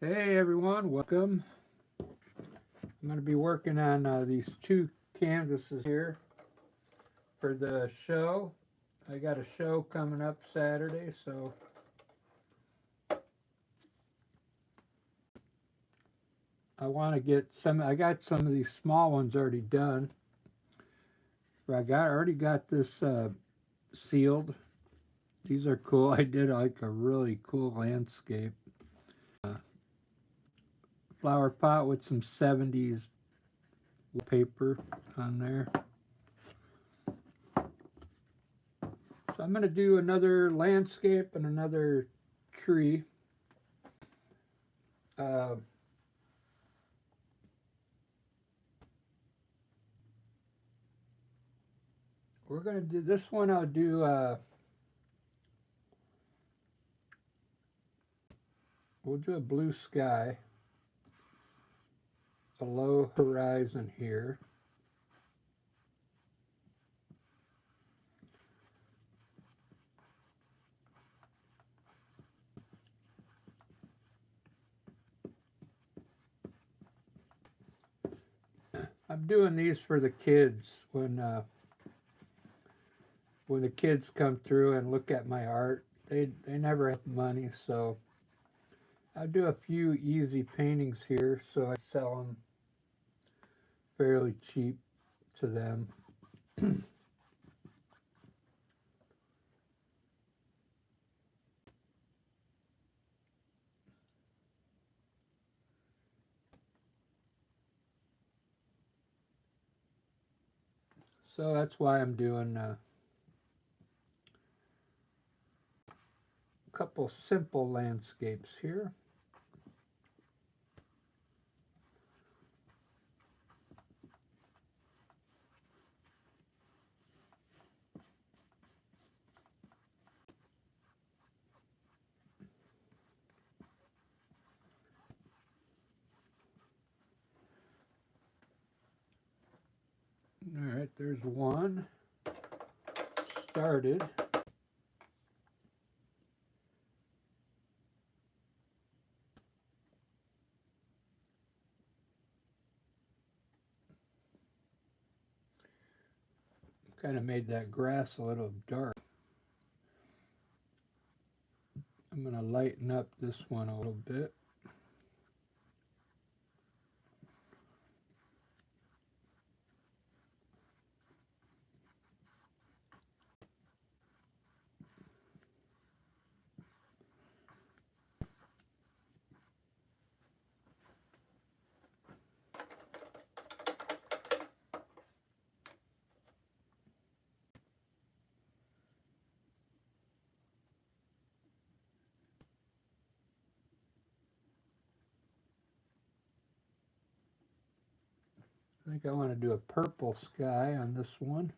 Hey everyone, welcome. I'm going to be working on these two canvases here for the show. I got a show coming up Saturday, so I want to get some. I got some of these small ones already done. But I already got this sealed. These are cool. I did like a really cool landscape. Flower pot with some 70s paper on there. So I'm going to do another landscape and another tree. We're going to do this one. I'll do we'll do a blue sky, a low horizon here. I'm doing these for the kids when the kids come through and look at my art. They never have money, so I do a few easy paintings here, so I sell them fairly cheap to them. So that's why I'm doing a couple simple landscapes here. All right, there's one started. Kind of made that grass a little dark. I'm going to lighten up this one a little bit. I think I want to do a purple sky on this one.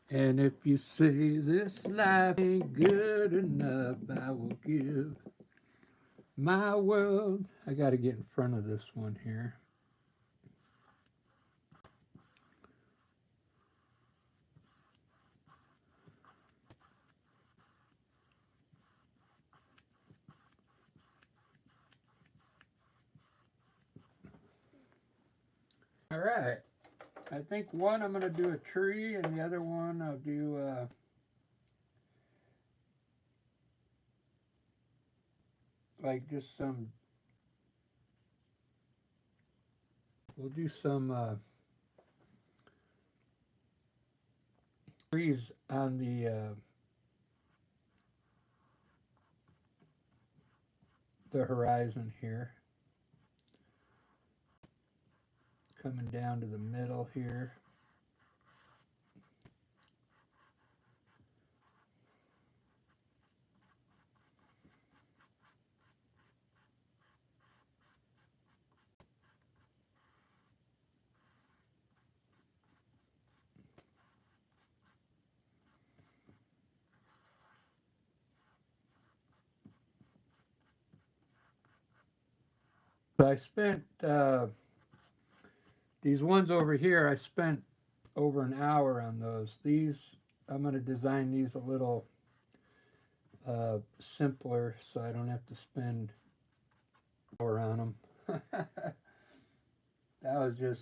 And if you say this life ain't good enough, I will give my world. I got to get in front of this one here. All right. I think one I'm going to do a tree, and the other one I'll do like just some. We'll do some trees on the horizon here, coming down to the middle here. So I spent these ones over here. I spent over an hour on those. These I'm going to design these a little simpler, so I don't have to spend an hour on them. That was just,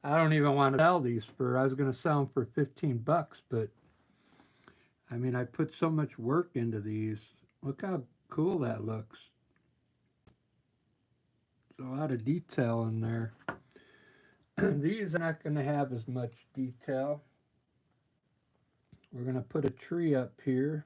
I don't even want to sell these for, I was going to sell them for 15 bucks, but I mean, I put so much work into these. Look how cool that looks. There's a lot of detail in there. These are not going to have as much detail. We're going to put a tree up here.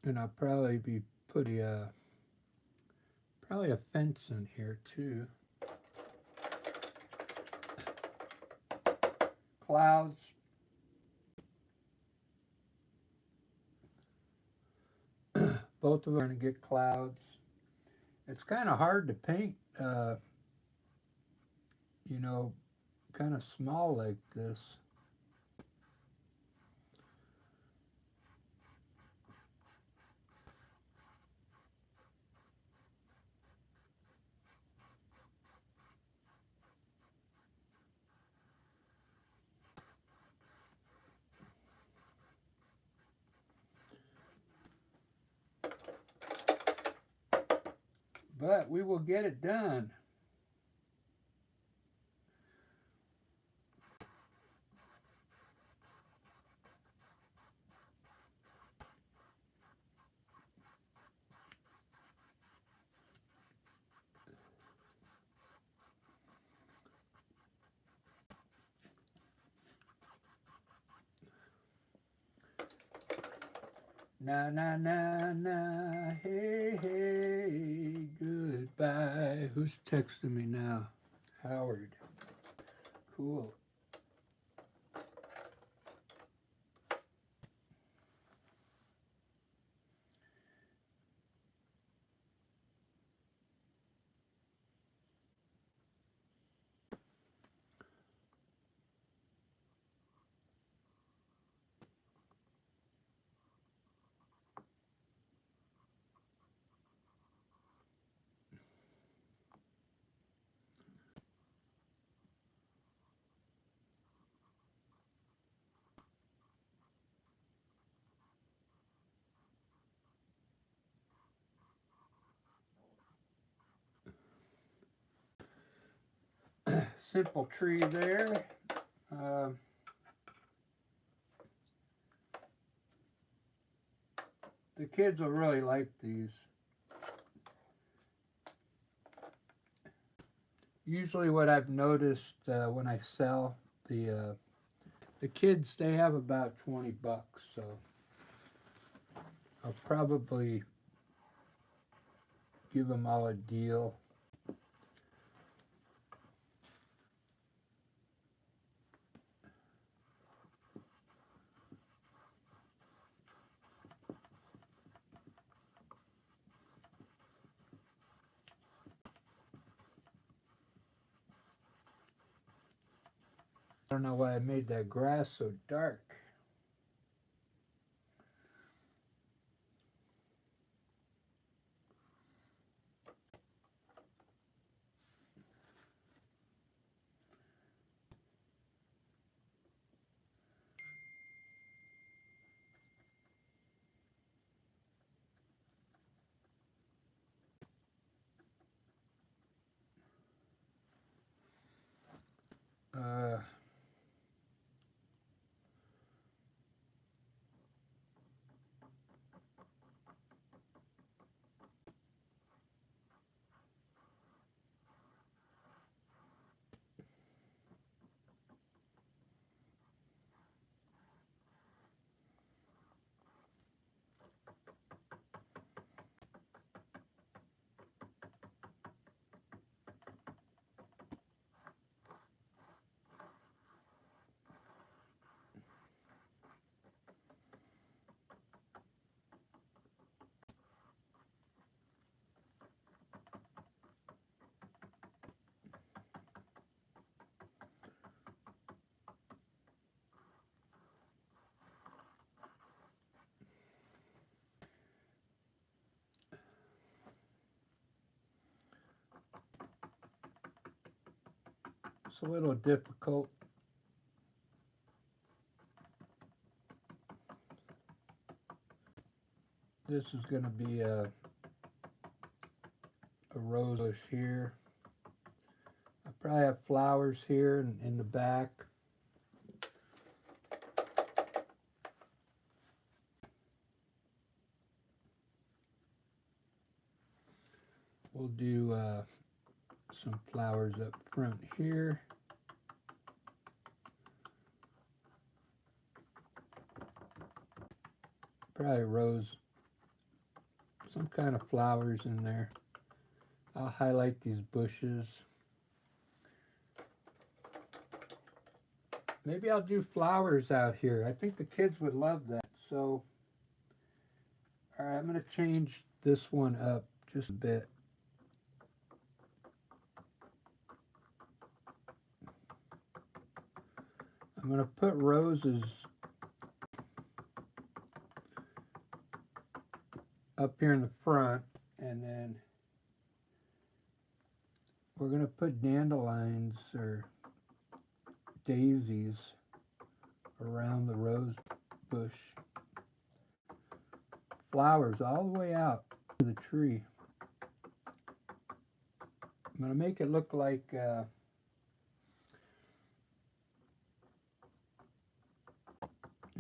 And I'll probably be putting probably a fence in here too. Clouds. Both of them are going to get clouds. It's kind of hard to paint, you know, kind of small like this. But we will get it done. Na na na na, hey hey, goodbye. Who's texting me now? Howard. Cool. Simple tree there. The kids will really like these. Usually what I've noticed when I sell the kids, they have about 20 bucks, so I'll probably give them all a deal. I don't know why I made that grass so dark. Uh, It's a little difficult. This is going to be a rose bush here. I probably have flowers here in the back. We'll do some flowers up front here. Probably rose, some kind of flowers in there. I'll highlight these bushes. Maybe I'll do flowers out here. I think the kids would love that. So, all right, I'm going to change this one up just a bit. I'm going to put roses up here in the front, and then we're going to put dandelions or daisies around the rose bush. Flowers all the way out to the tree. I'm going to make it look like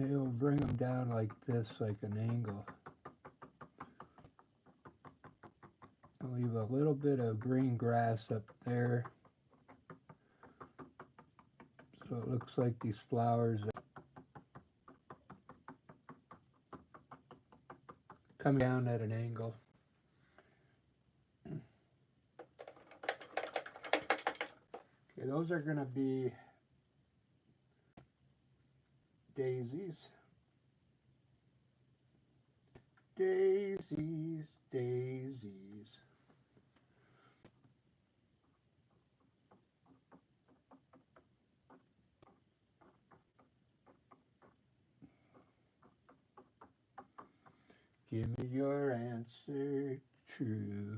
it'll bring them down like this, like an angle. I'll leave a little bit of green grass up there, so it looks like these flowers are coming down at an angle. Okay, those are going to be daisies. Daisies, daisies. Give me your answer true.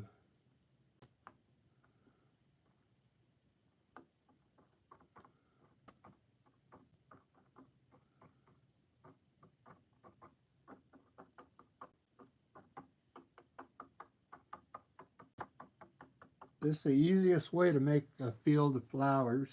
This is the easiest way to make a field of flowers.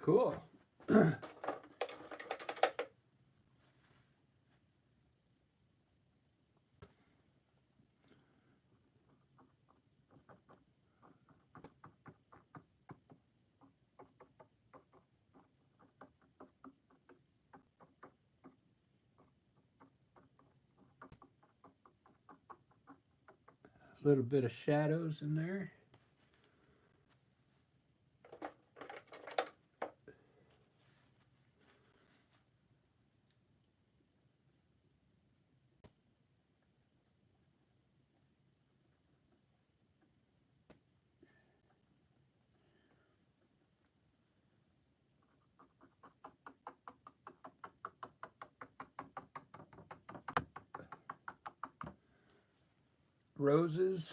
Cool. A little bit of shadows in there. Roses.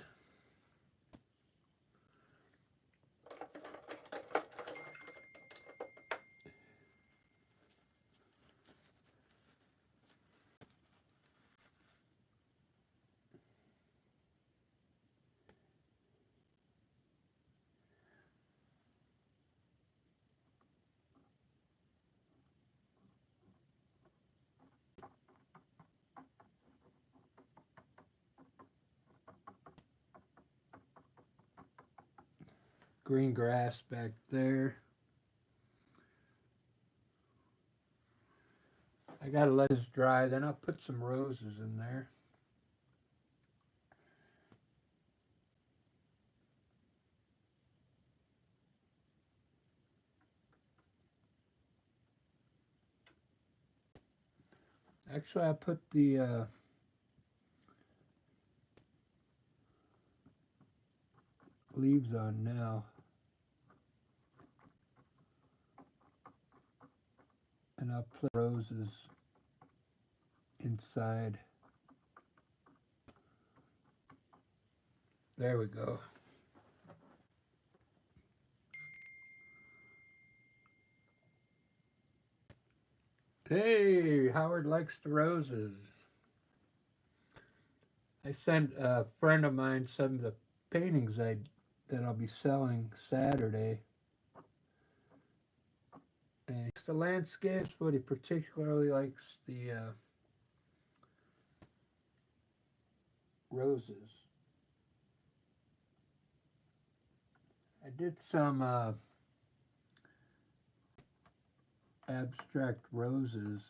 Green grass back there. I gotta let this dry, then I'll put some roses in there. Actually, I put the leaves on now. And I'll put roses inside. There we go. Hey, Howard likes the roses. I sent a friend of mine some of the paintings that I'll be selling Saturday. And he likes the landscapes, but he particularly likes the roses. I did some abstract roses.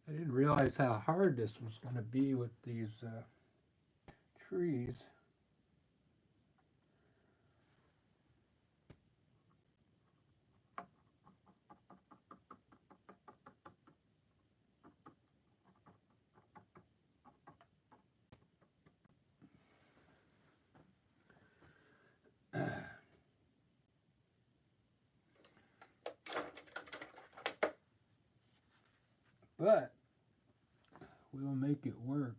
I didn't realize how hard this was going to be with these trees. But we'll make it work.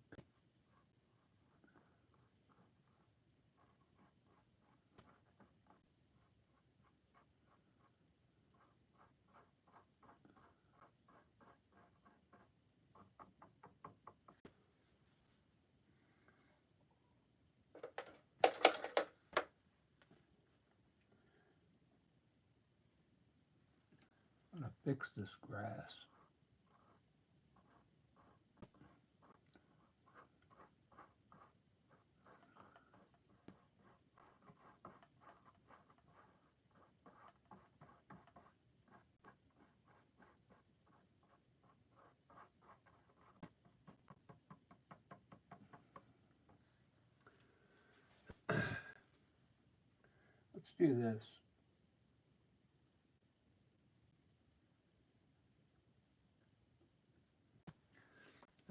I'm going to fix this grass. Let's do this.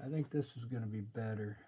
I think this is going to be better.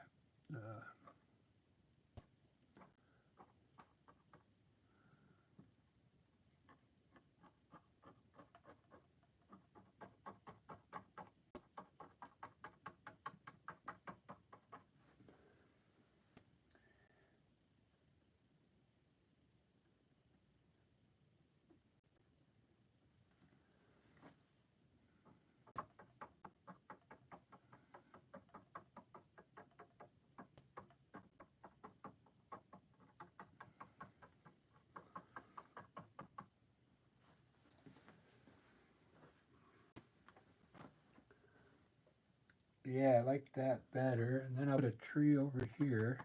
Yeah, I like that better. And then I'll put a tree over here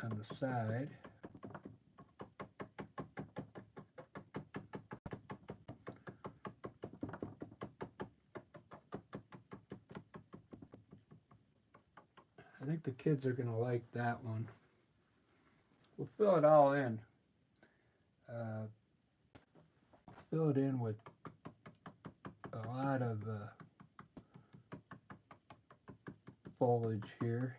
on the side. I think the kids are going to like that one. We'll fill it all in. Uh, Fill it in with a lot of foliage here.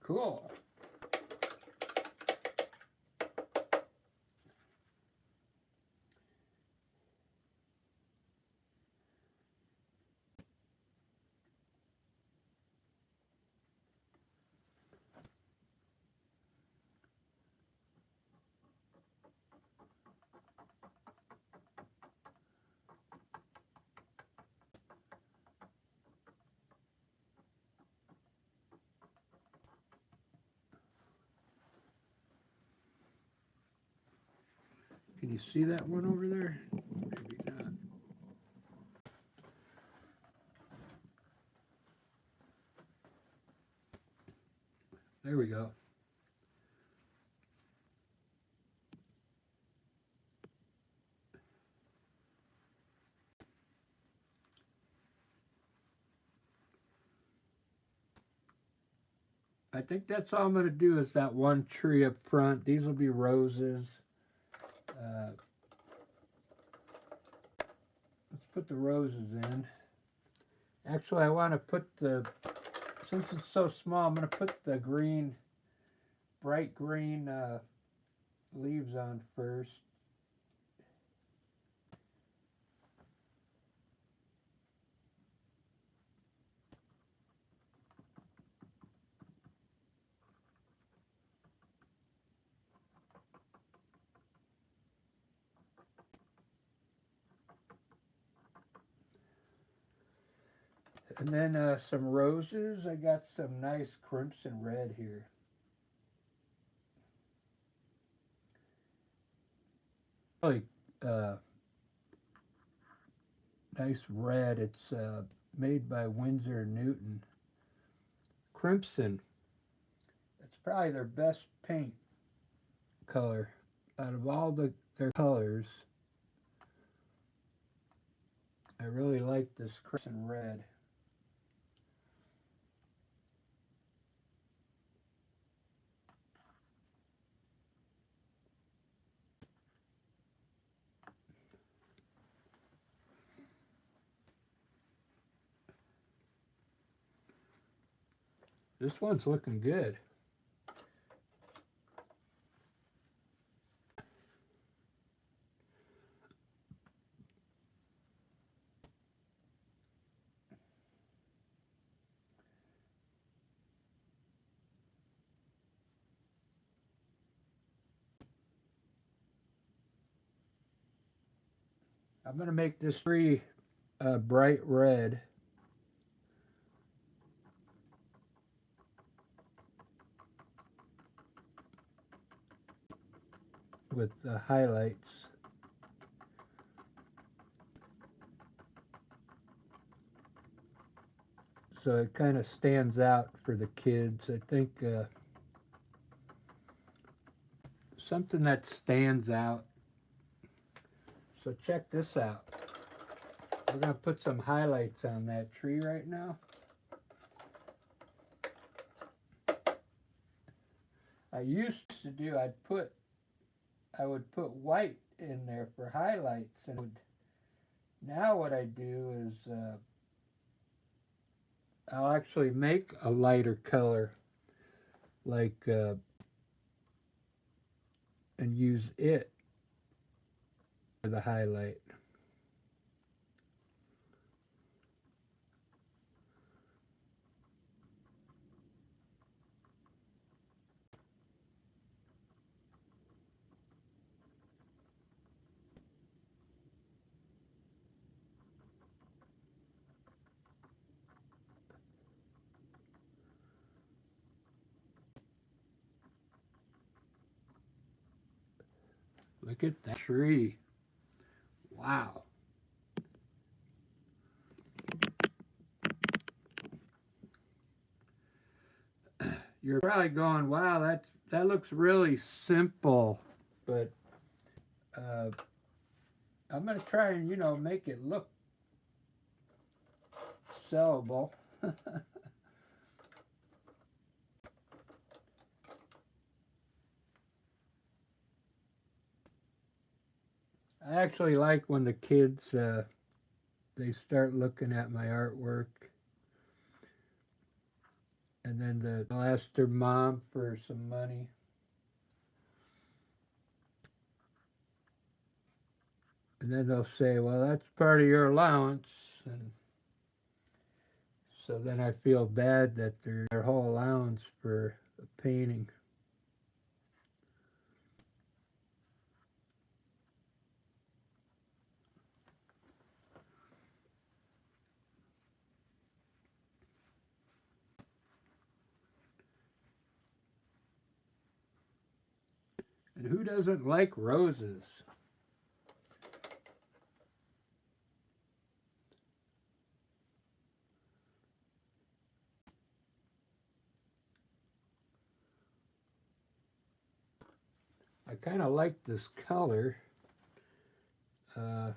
Cool. Can you see that one over there? Maybe not. There we go. I think that's all I'm going to do is that one tree up front. These will be roses. Let's put the roses in. Actually, I want to put since it's so small, I'm going to put the green, bright green leaves on first. And then some roses. I got some nice crimson red here. Really nice red. It's made by Winsor & Newton. Crimson. It's probably their best paint color out of all their colors. I really like this crimson red. This one's looking good. I'm going to make this tree bright red. With the highlights. So it kind of stands out for the kids. I think something that stands out. So check this out. We're going to put some highlights on that tree right now. I used to do, I would put white in there for highlights, and now what I do is I'll actually make a lighter color, like, and use it for the highlight. Look at that tree. Wow. You're probably going, wow, that looks really simple, but I'm gonna try and make it look sellable. I actually like when the kids they start looking at my artwork, and then they'll ask their mom for some money. And then they'll say, well, that's part of your allowance. And so then I feel bad that their whole allowance for a painting. And who doesn't like roses? I kind of like this color. I'll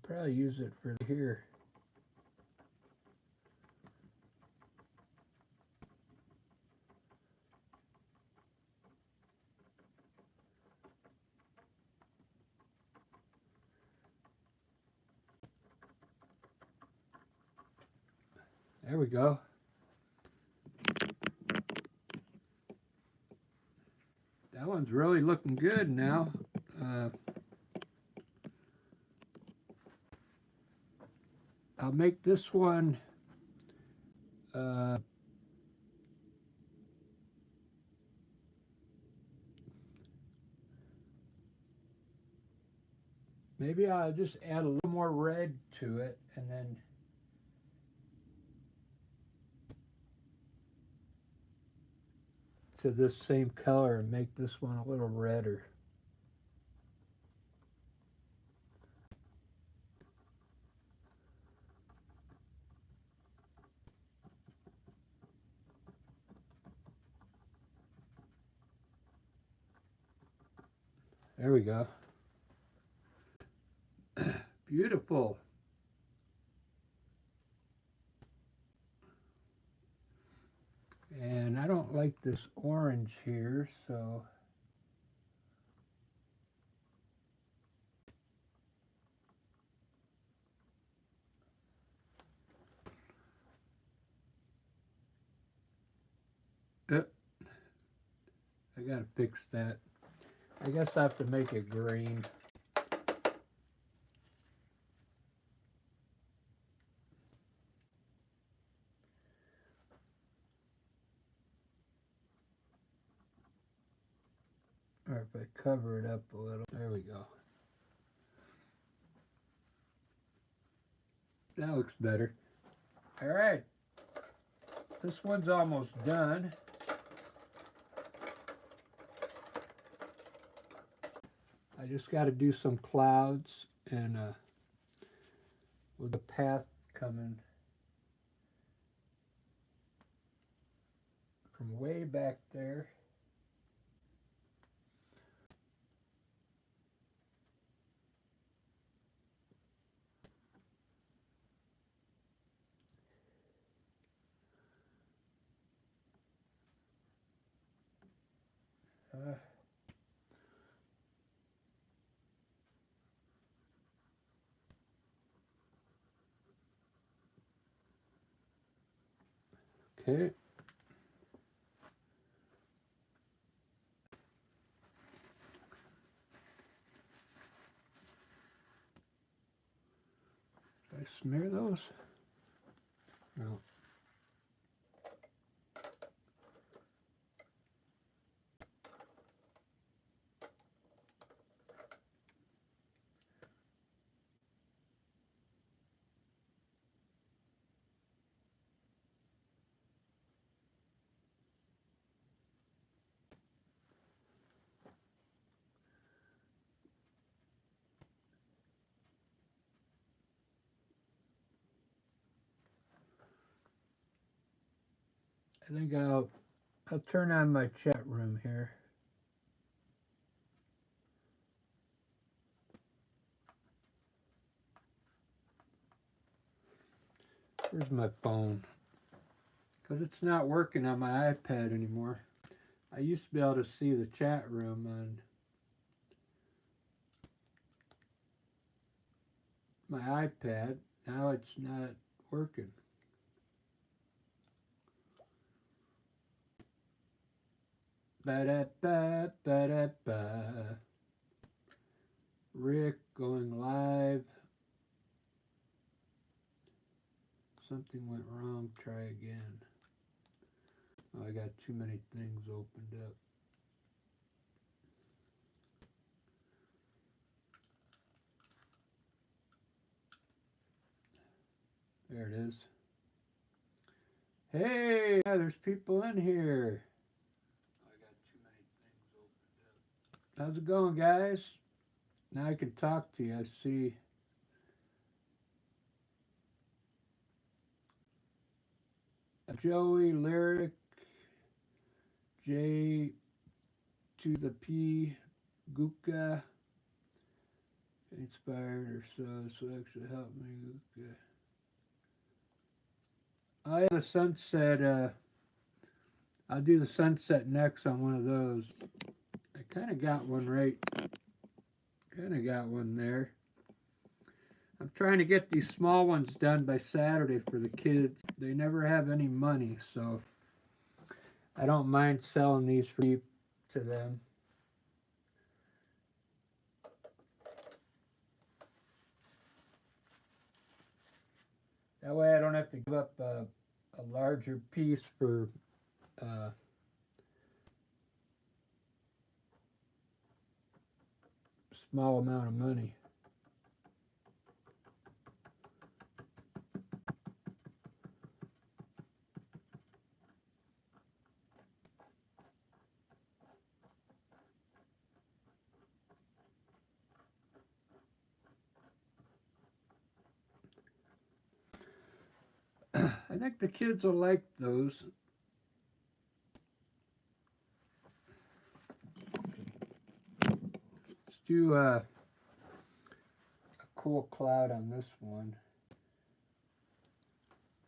probably use it for here. There we go. That one's really looking good now. I'll make this one maybe I'll just add a little more red to it, and then to this same color, and make this one a little redder. There we go. Beautiful. And I don't like this orange here, so I gotta fix that. I guess I have to make it green. Or if I cover it up a little. There we go. That looks better. All right. This one's almost done. I just got to do some clouds and with the path coming from way back there. Okay. Did I smear those? No. I think I'll turn on my chat room here. Where's my phone? Because it's not working on my iPad anymore. I used to be able to see the chat room on my iPad. Now it's not working. Ba-da-ba, ba-da-ba. Rick going live. Something went wrong. Try again. Oh, I got too many things opened up. There it is. Hey, yeah, there's people in here. Oh, I got too many things opened up. How's it going, guys? Now I can talk to you. I see. Joey, Lyric, J to the P, Guka, inspired or so actually helped me. Guka. Oh yeah, the sunset. I'll do the sunset next on one of those. I kind of got one right. Kind of got one there. I'm trying to get these small ones done by Saturday for the kids. They never have any money, so I don't mind selling these free to them. That way I don't have to give up a larger piece for small amount of money. I think the kids will like those. Let's do a cool cloud on this one.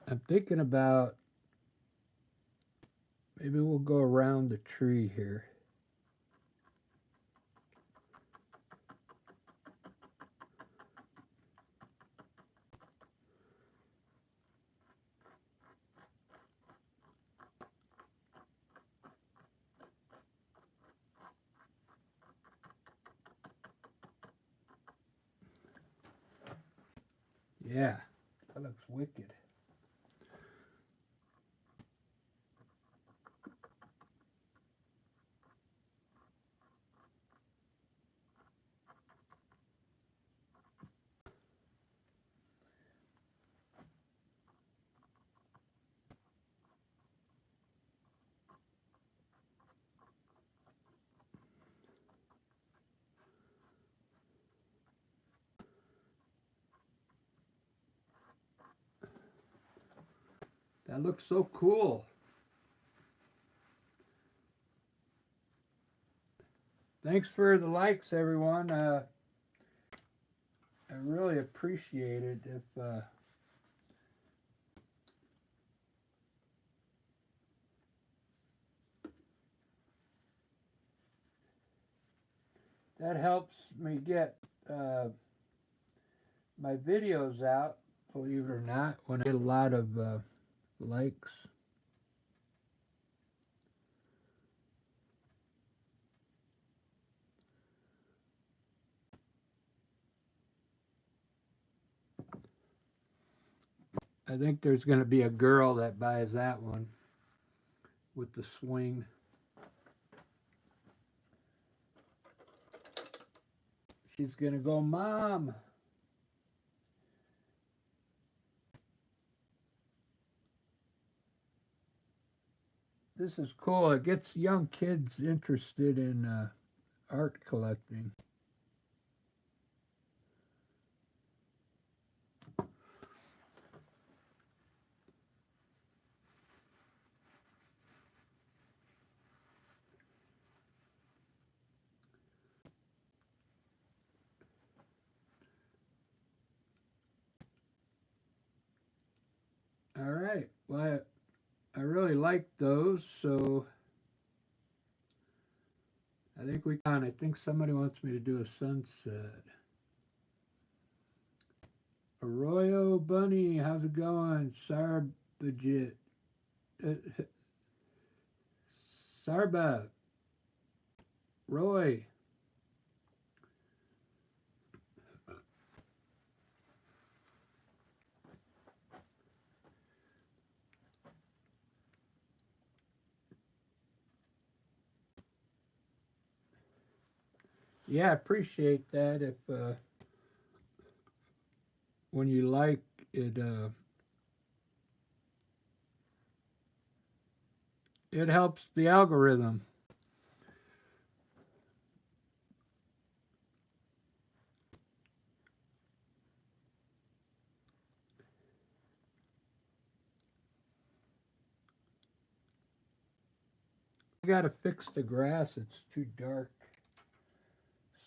I'm thinking about maybe we'll go around the tree here. Yeah, that looks wicked. That looks so cool. Thanks for the likes, everyone. I really appreciate it if that helps me get my videos out, believe it or not, when I get a lot of likes. I think there's going to be a girl that buys that one with the swing. She's going to go, Mom. This is cool. It gets young kids interested in art collecting. All right. Well, I really like those, so I think we can. I think somebody wants me to do a sunset. Arroyo Bunny, how's it going? Sarbajit. Uh, Sarba. Roy. Yeah, I appreciate that. If when you like it, it helps the algorithm. I gotta fix the grass. It's too dark.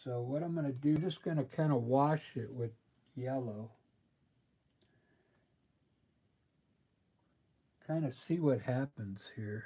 So what I'm gonna do, just gonna kind of wash it with yellow. Kind of see what happens here.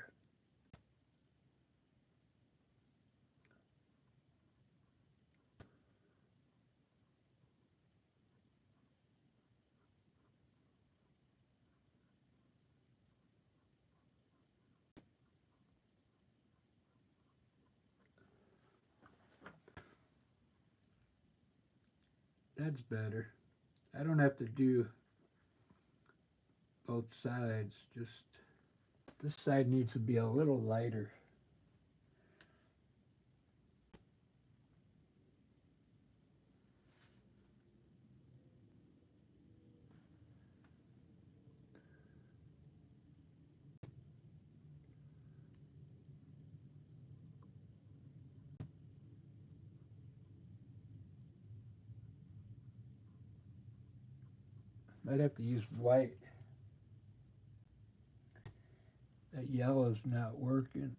That's better. I don't have to do both sides. Just this side needs to be a little lighter. Might have to use white. That yellow's not working.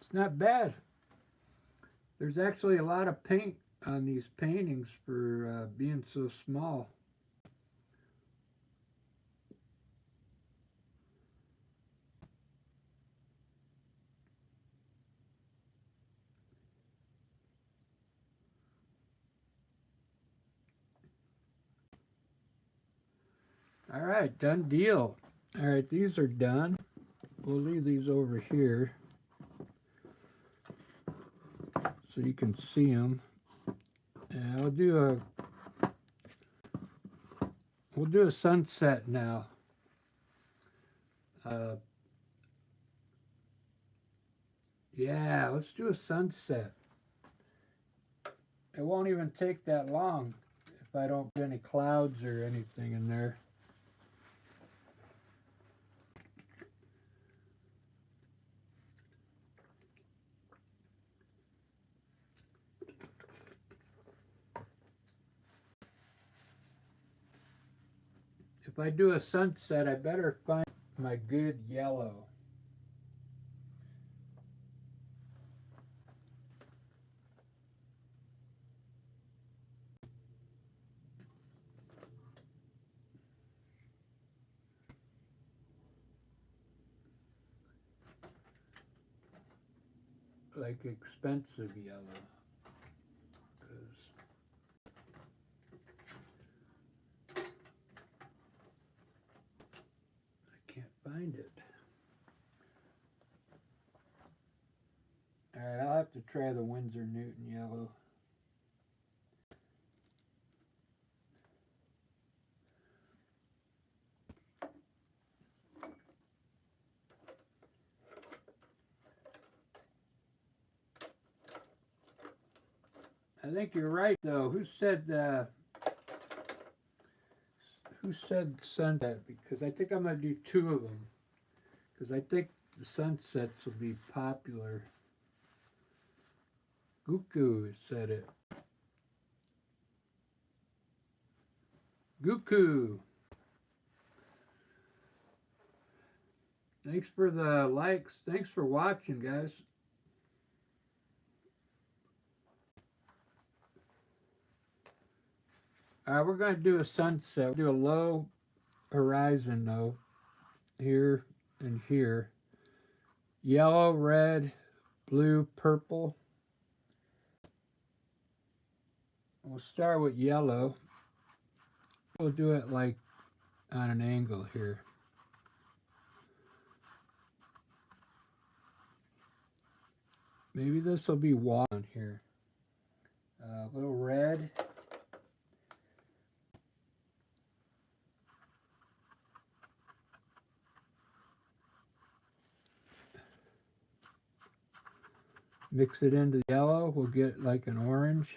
It's not bad. There's actually a lot of paint on these paintings for being so small. All right, done deal. All right, these are done. We'll leave these over here so you can see them. And we'll do a sunset now. Uh, yeah, let's do a sunset. It won't even take that long if I don't get any clouds or anything in there. If I do a sunset, I better find my good yellow. Like expensive yellow. 'Cause I can't find it. Alright, I'll have to try the Winsor Newton yellow. I think you're right though. Who said sunset? Because I think I'm gonna do two of them. Because I think the sunsets will be popular. Guku said it. Goku. Thanks for the likes. Thanks for watching, guys. All right, we're going to do a sunset. We'll do a low horizon, though, here and here. Yellow, red, blue, purple. We'll start with yellow. We'll do it like on an angle here. Maybe this will be water here. A little red. Mix it into yellow. We'll get like an orange.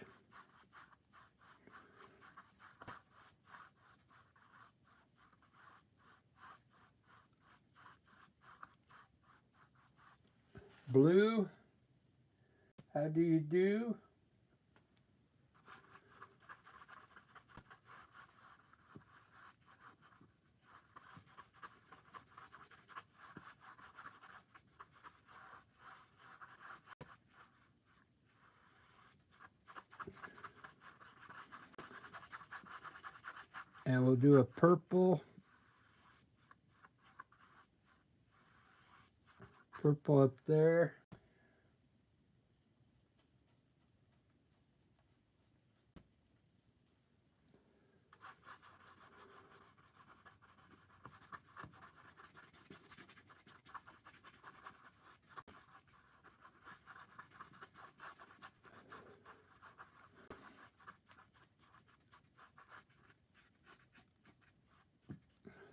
Blue. How do you do? And we'll do a purple. Purple up there.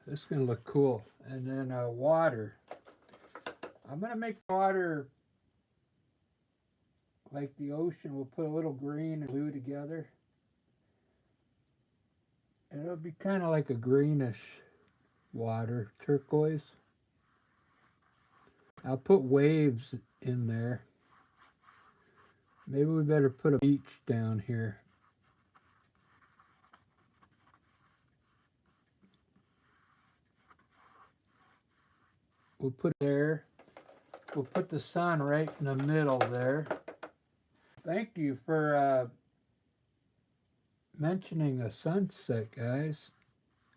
This is going to look cool. And then water. I'm going to make water like the ocean. We'll put a little green and blue together. And it'll be kind of like a greenish water, turquoise. I'll put waves in there. Maybe we better put a beach down here. We'll put it there. We'll put the sun right in the middle there. Thank you for mentioning a sunset, guys.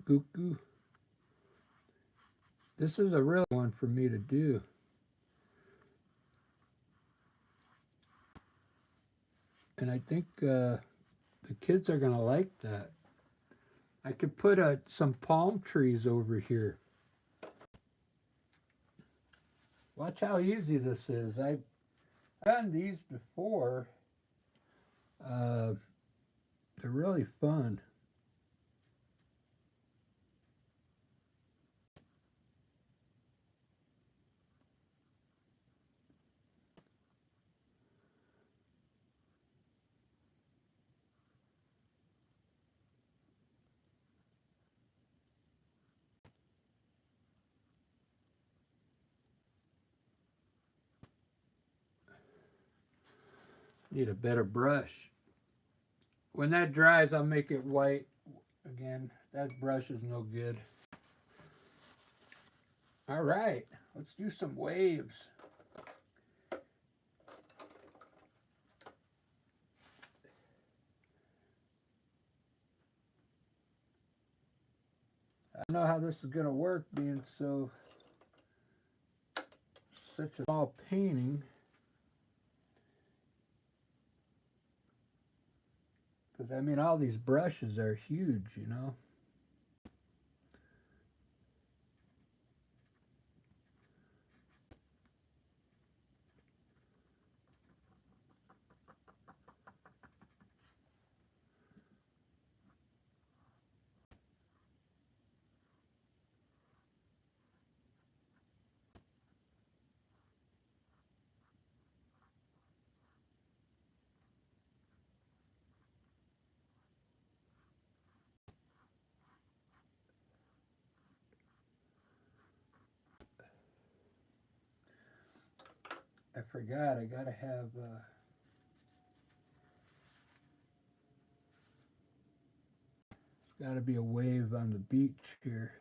Goku. This is a real one for me to do. And I think the kids are going to like that. I could put some palm trees over here. Watch how easy this is. I've done these before. They're really fun. Need a better brush. When that dries, I'll make it white again. That brush is no good. All right, let's do some waves. I don't know how this is going to work being such a small painting. Because, I mean, all these brushes are huge, you know. I forgot, I gotta have, it's Got to be a wave on the beach here.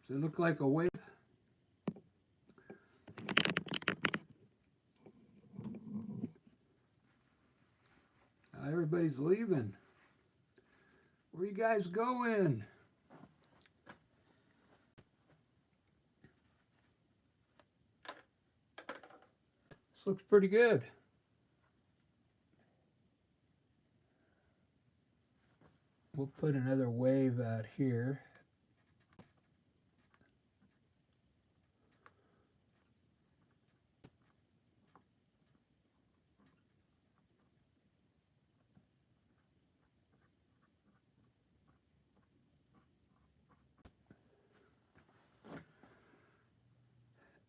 Does it look like a wave? Everybody's leaving. Where you guys going? This looks pretty good. We'll put another wave out here.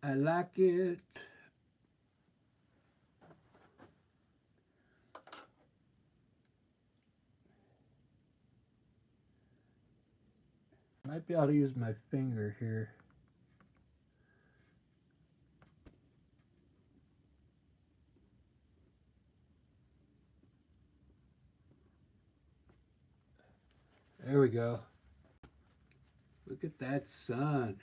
I like it. Might be able to use my finger here. There we go. Look at that sun.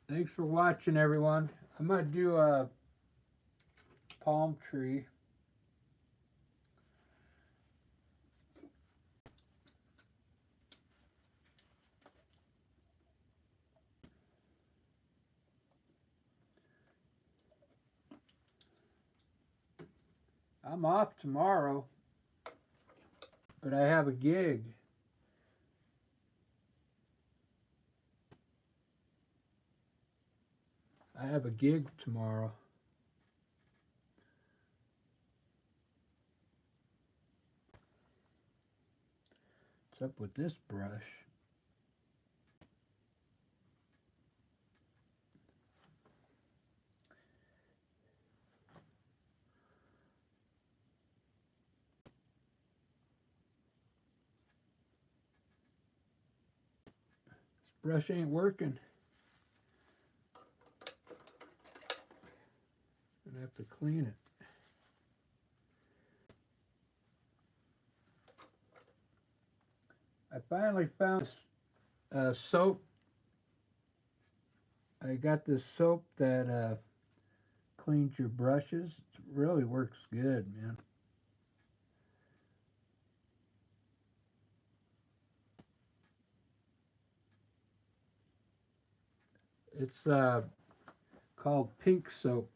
Thanks for watching, everyone. I'm going to do a palm tree. I'm off tomorrow, but I have a gig. I have a gig tomorrow. What's up with this brush? This brush ain't working. Gonna have to clean it. I finally found this soap. I got this soap that cleans your brushes. It really works good, man. It's called Pink Soap.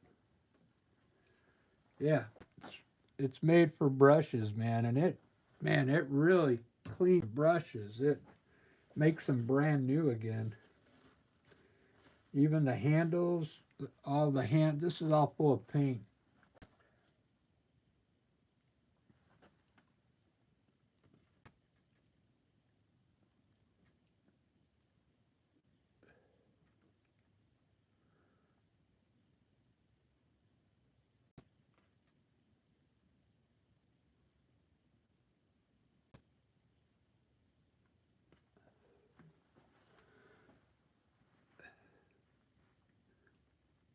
Yeah, it's made for brushes, man, and it really cleans brushes. It makes them brand new again. Even the handles, all the this is all full of paint.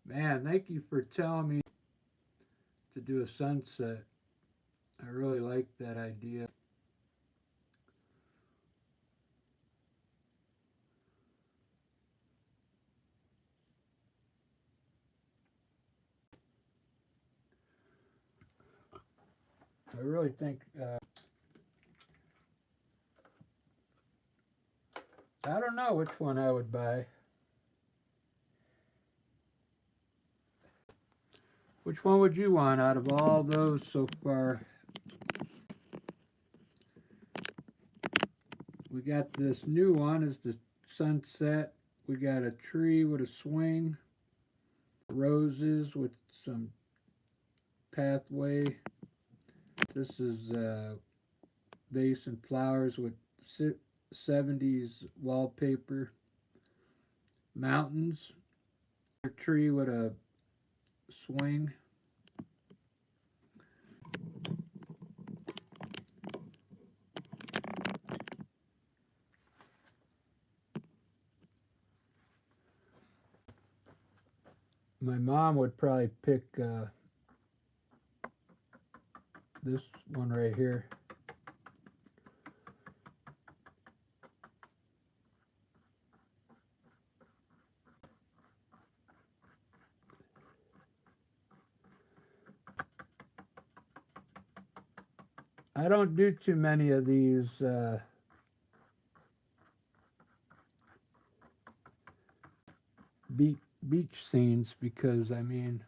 Man, thank you for telling me to do a sunset. I really like that idea. I really think I don't know which one I would buy. Which one would you want out of all those so far? We got this new one is the sunset. We got a tree with a swing, roses with some pathway. This is vase and flowers with 70s wallpaper. Mountains, a tree with a swing. My mom would probably pick this one right here. I don't do too many of these beach scenes because, I mean,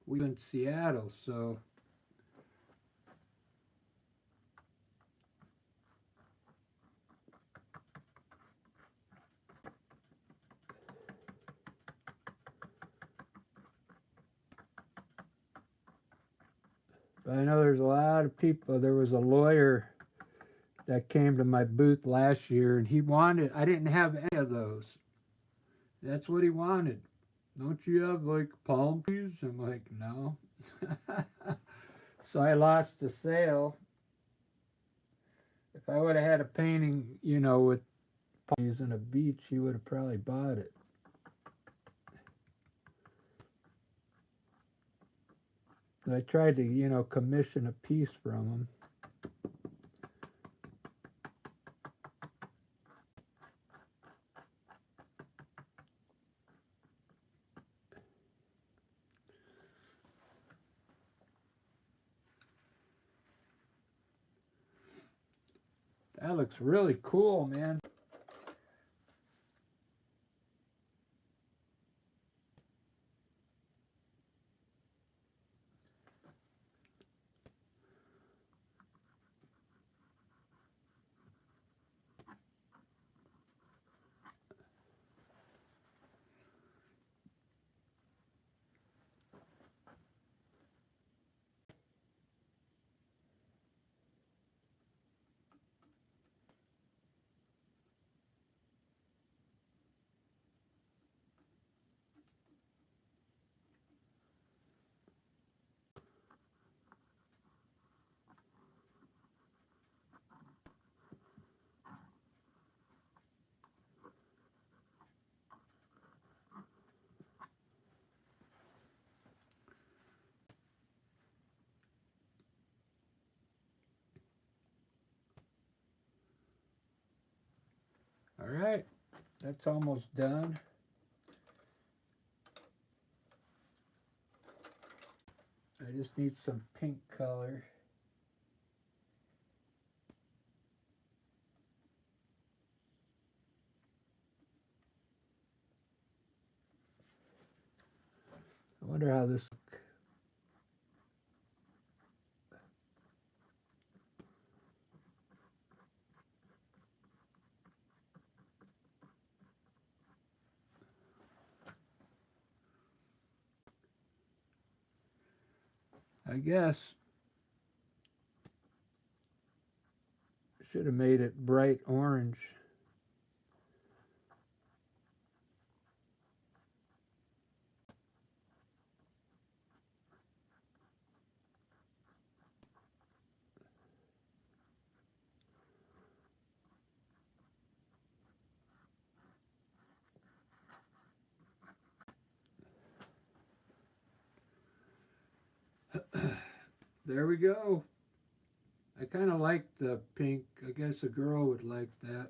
we live in Seattle, so but I know there's a lot of people. There was a lawyer that came to my booth last year, and he wanted, I didn't have any of those. That's what he wanted. Don't you have like palm trees? I'm like, no. So I lost the sale. If I would have had a painting, you know, with palm trees and a beach, he would have probably bought it. So I tried to, you know, commission a piece from him. That looks really cool, man. All right, that's almost done. I just need some pink color. I wonder how this. I guess should have made it bright orange. There we go. I kind of like the pink. I guess a girl would like that.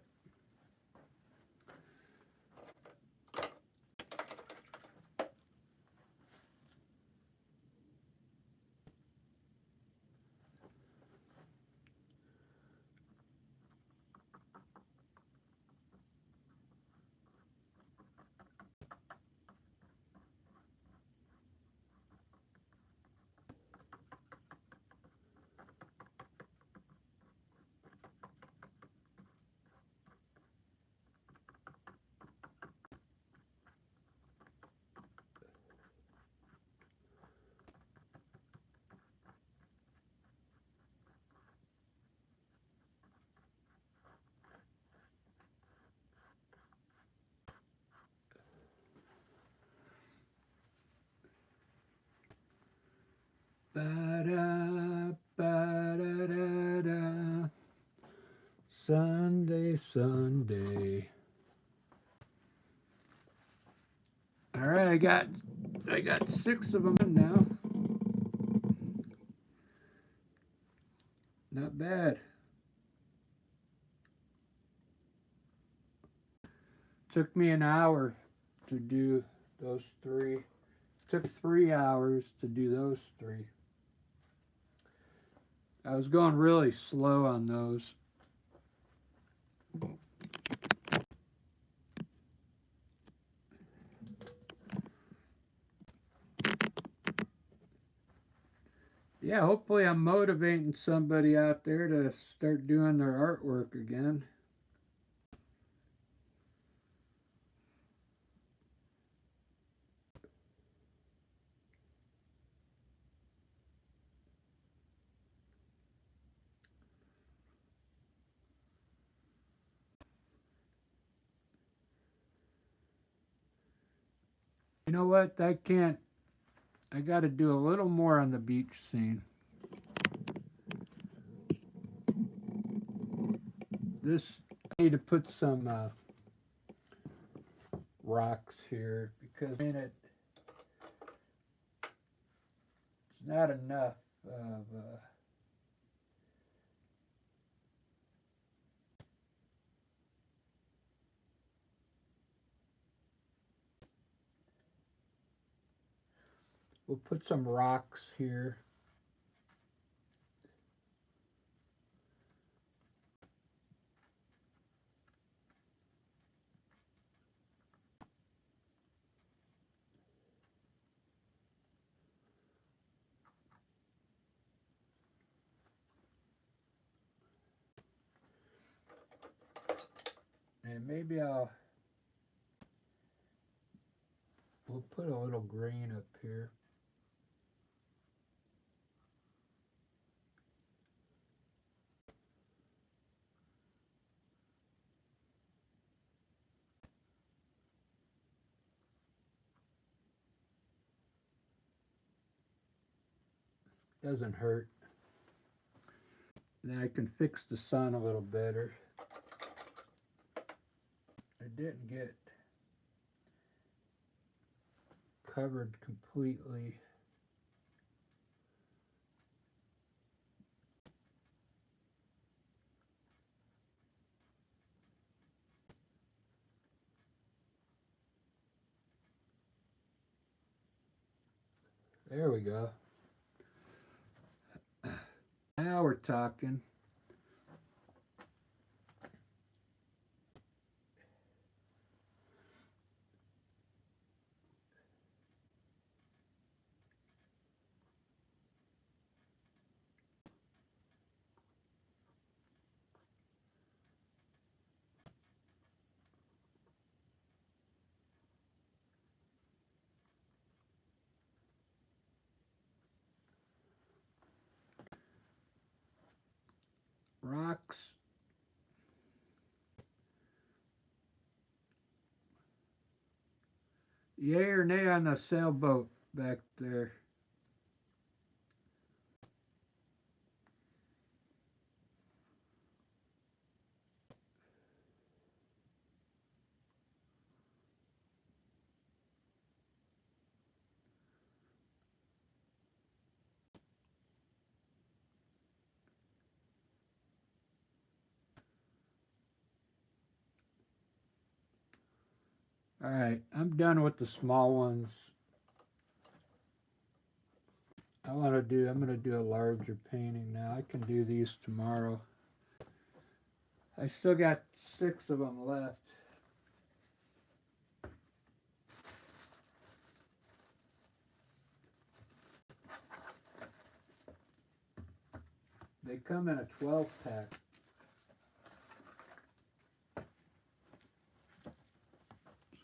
Sunday. All right, I got 6 of them in now. Not bad. Took me an hour to do those 3. Took 3 hours to do those 3. I was going really slow on those. Yeah, hopefully I'm motivating somebody out there to start doing their artwork again. You know what? I got to do a little more on the beach scene. I need to put some rocks here because it's not enough of we'll put some rocks here. And maybe we'll put a little green up here. Doesn't hurt. Then I can fix the sun a little better. I didn't get covered completely. There we go. Now we're talking. Rocks. Yay or nay on the sailboat back there? All right, I'm done with the small ones. I'm going to do a larger painting now. I can do these tomorrow. I still got 6 of them left. They come in a 12-pack.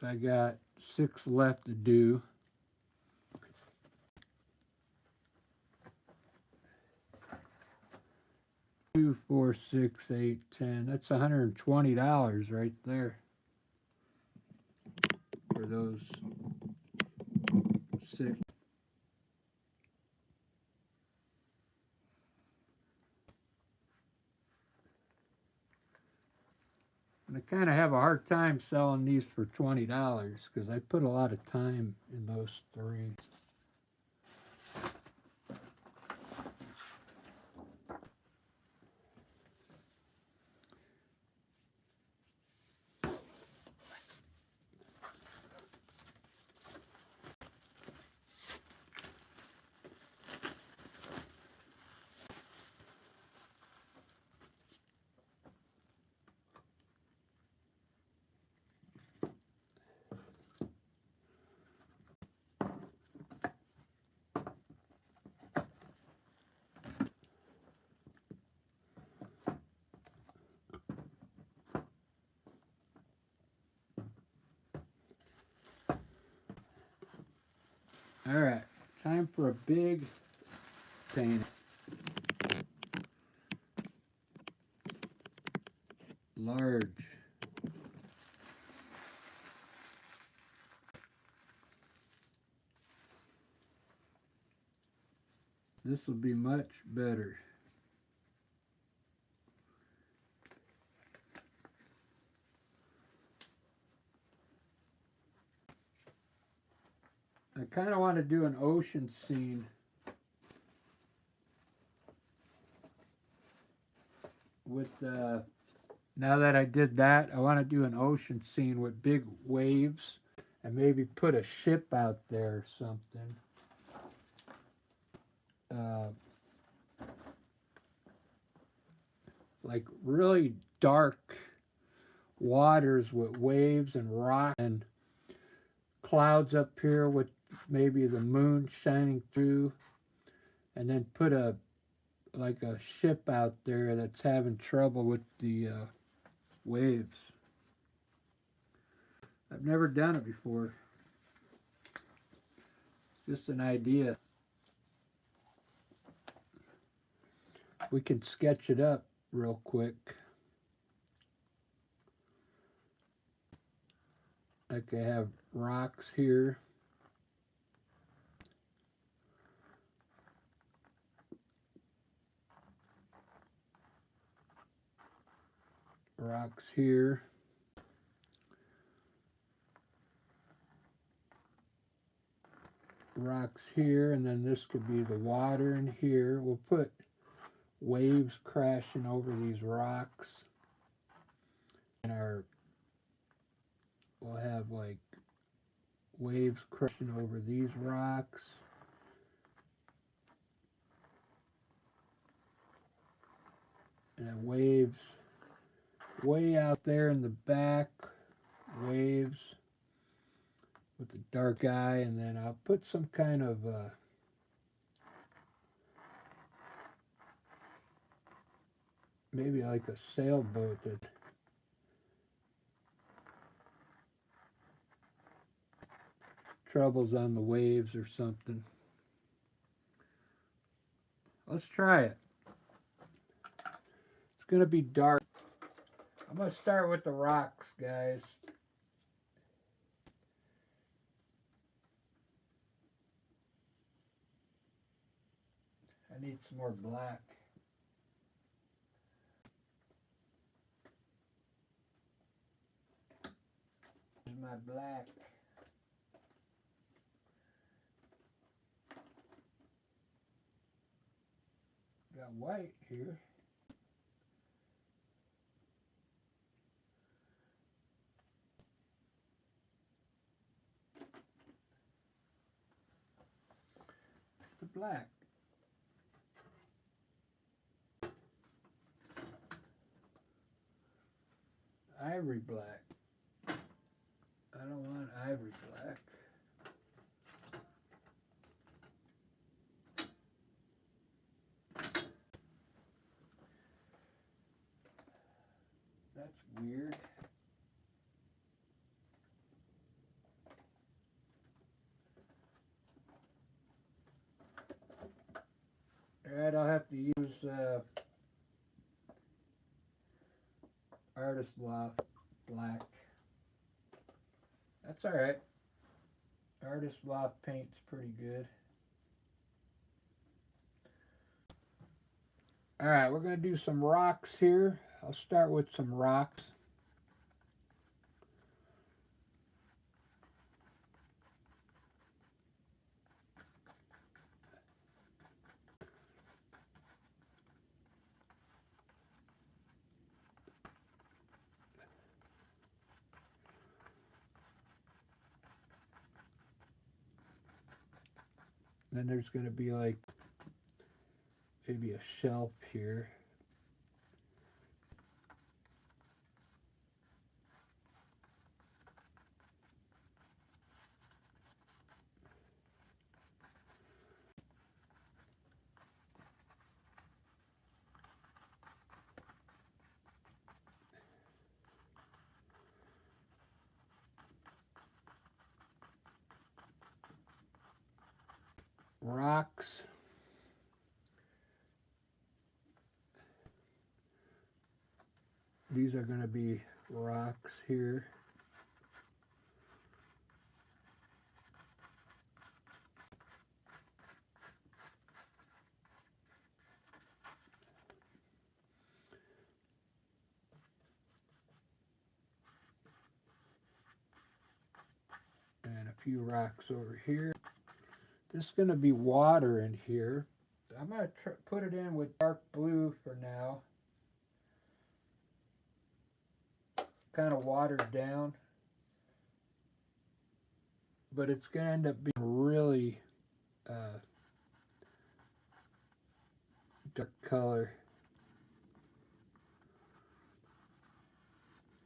So I got 6 left to do. 2, 4, 6, 8, 10. That's $120 right there for those 6. I kind of have a hard time selling these for $20 because I put a lot of time in those three. All right, time for a big painting. Large. This will be much better. I kind of want to do an ocean scene with, now that I did that, I want to do an ocean scene with big waves and maybe put a ship out there or something. Like really dark waters with waves and rock and clouds up here with maybe the moon shining through, and then put a like a ship out there that's having trouble with the waves. I've never done it before. Just an idea. We can sketch it up real quick. Like I have rocks here. Rocks here. Rocks here, and then this could be the water in here. We'll put waves crashing over these rocks. And we'll have like waves crashing over these rocks. And then waves way out there in the back, waves with the dark eye, and then I'll put some kind of maybe like a sailboat that troubles on the waves or something. Let's try it. It's gonna be dark. I'm gonna start with the rocks, guys. I need some more black. Here's my black. Got white here. The black. Ivory black. I don't want ivory black. That's weird. Alright, I'll have to use Artist Loft black. That's alright. Artist Loft paint's pretty good. Alright, we're going to do some rocks here. I'll start with some rocks. Then there's going to be like maybe a shelf here. Rocks. These are going to be rocks here. And a few rocks over here. This is going to be water in here. I'm going to put it in with dark blue for now. Kind of watered down. But it's going to end up being really dark color.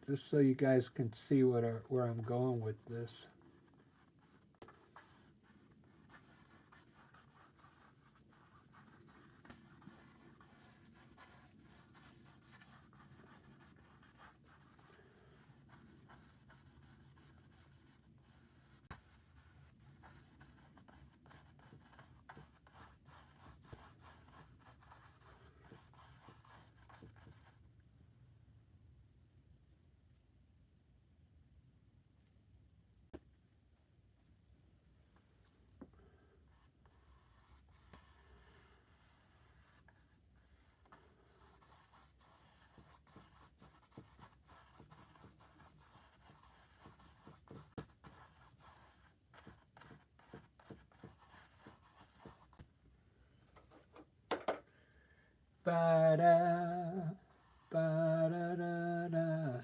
Just so you guys can see where I'm going with this. Ba-da, ba-da-da-da.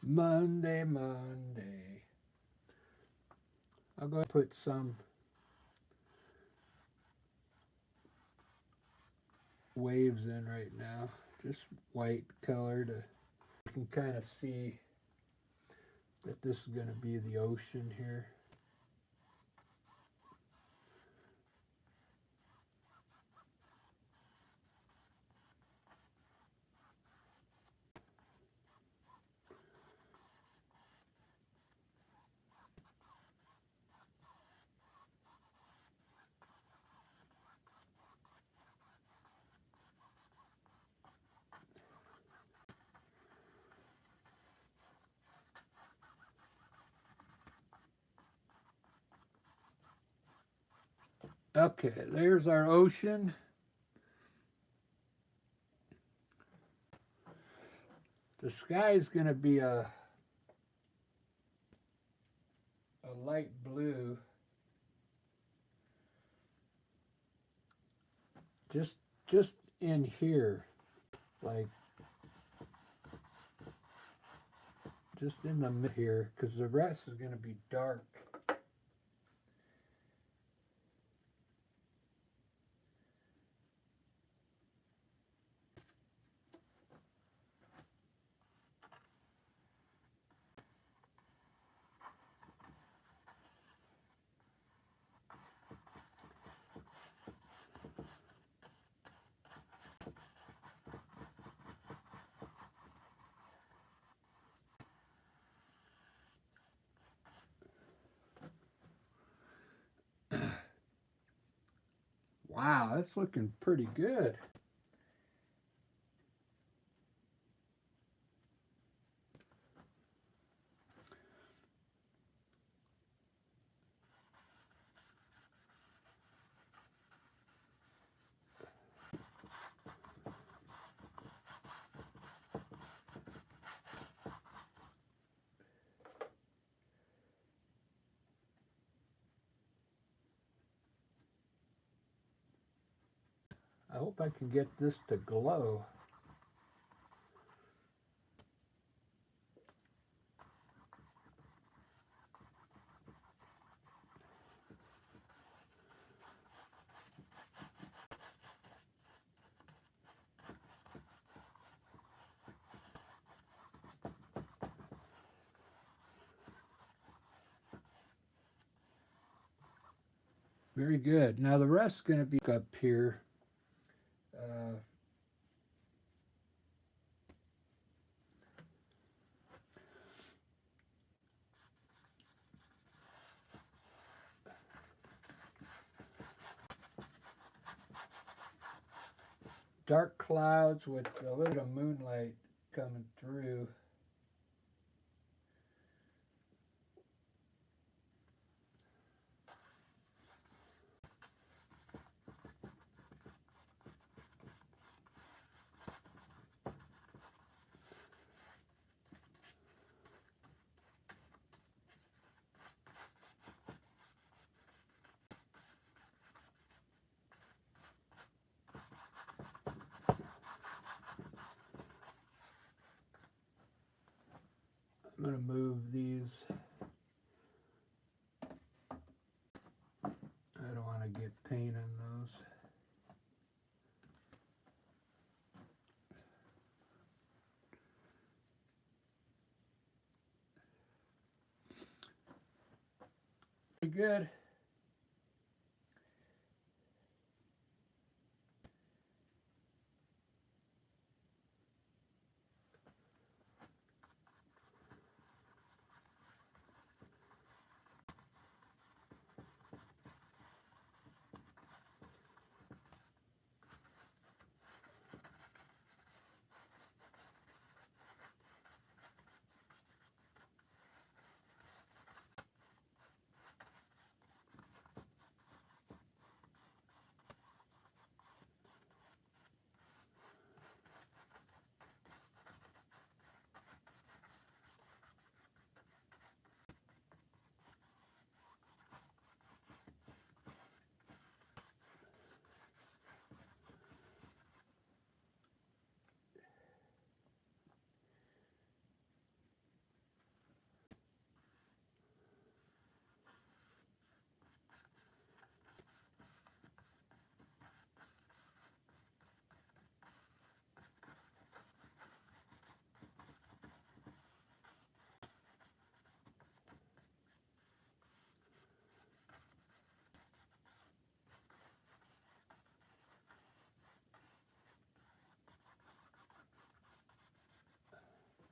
Monday, Monday. I'll go put some waves in right now. Just white color to you can kind of see that this is going to be the ocean here. Okay, there's our ocean. The sky is going to be a light blue. Just in here, like just in the mid here, because the rest is going to be dark. Wow, that's looking pretty good. I hope I can get this to glow. Very good. Now the rest's going to be up here. Uh, dark clouds with a little bit of moonlight coming through. I'm going to move these. I don't want to get paint on those. Pretty good.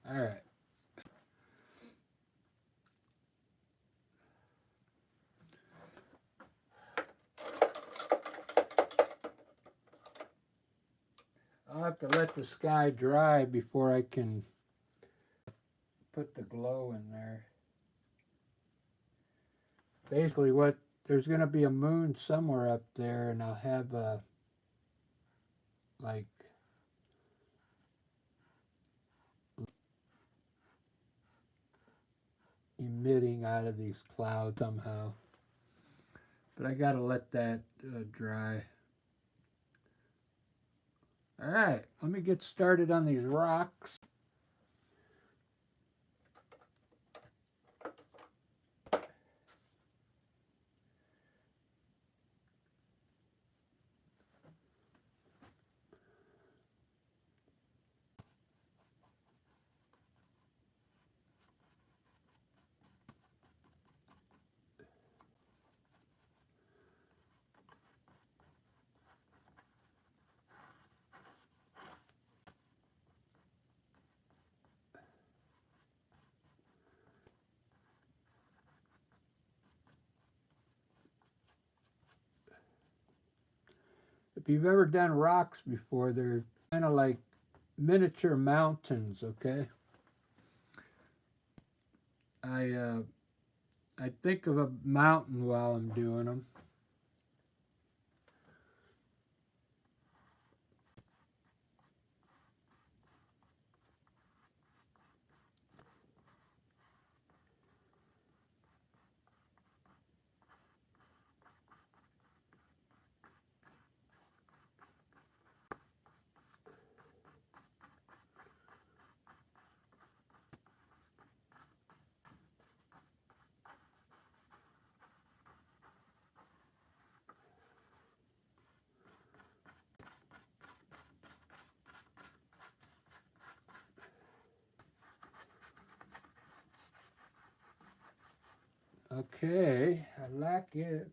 All right. I'll have to let the sky dry before I can put the glow in there. Basically, there's going to be a moon somewhere up there, and I'll have a like emitting out of these clouds somehow. But I got to let that dry. All right, let me get started on these rocks. If you've ever done rocks before, they're kind of like miniature mountains, okay? I think of a mountain while I'm doing them. Okay, I like it.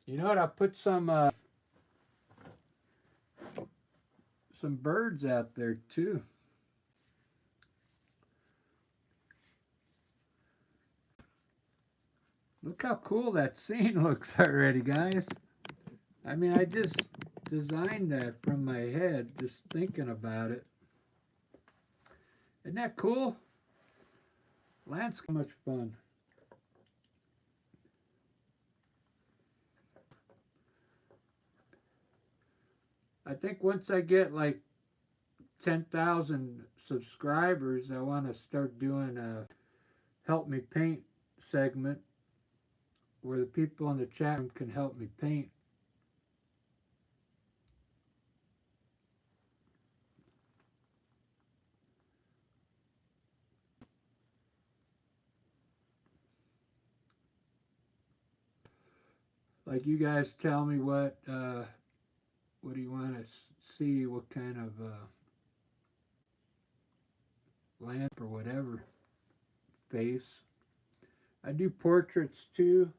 You know what? I put some birds out there too. Look how cool that scene looks already, guys. I mean, I just designed that from my head, just thinking about it. Isn't that cool? Lance, so much fun. I think once I get like 10,000 subscribers, I want to start doing a help me paint segment where the people in the chat room can help me paint. Like you guys tell me what do you want to see, what kind of lamp or whatever face. I do portraits too.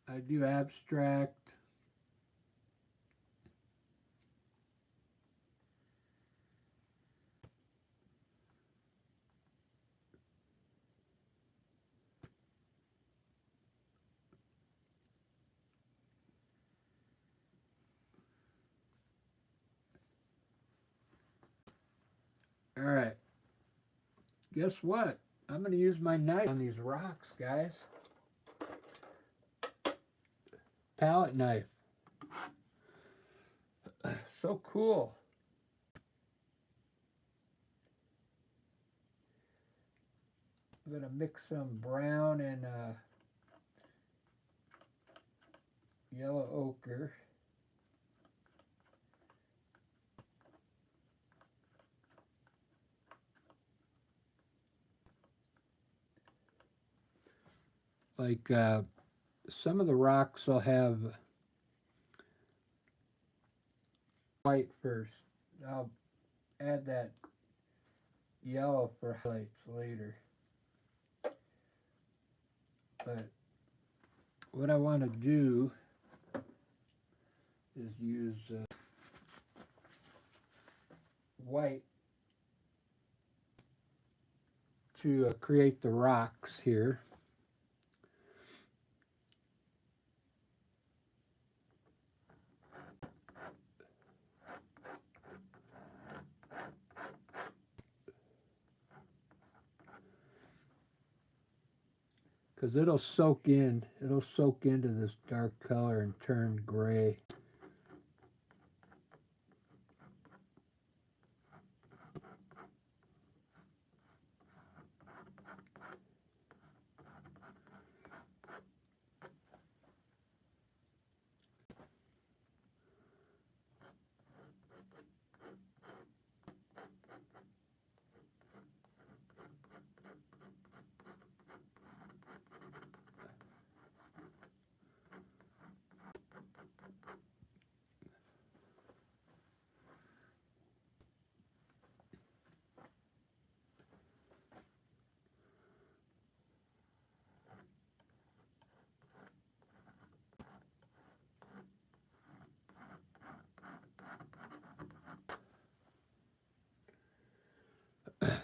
I do abstract. All right. Guess what? I'm going to use my knife on these rocks, guys. Palette knife. So cool. I'm going to mix some brown and yellow ochre. Like some of the rocks will have white first. I'll add that yellow for highlights later. But what I want to do is use white to create the rocks here. Because it'll soak into this dark color and turn gray.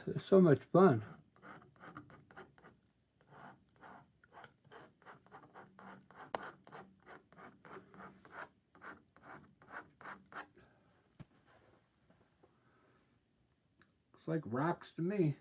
It's so much fun. Looks like rocks to me.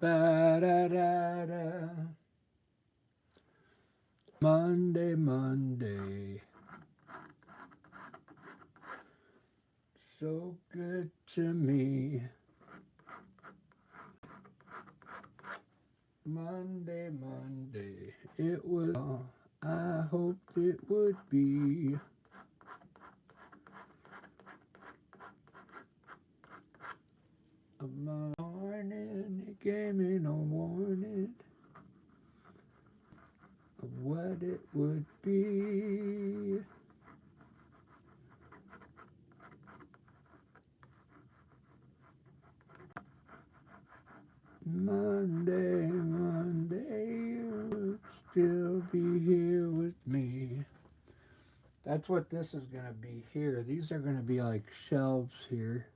Ba-da-da-da. Monday, Monday. So good to me. Monday, Monday. It was all I hoped it would be. A morning, it gave me no warning of what it would be. Monday, Monday, you'll still be here with me. That's what this is going to be here. These are going to be like shelves here.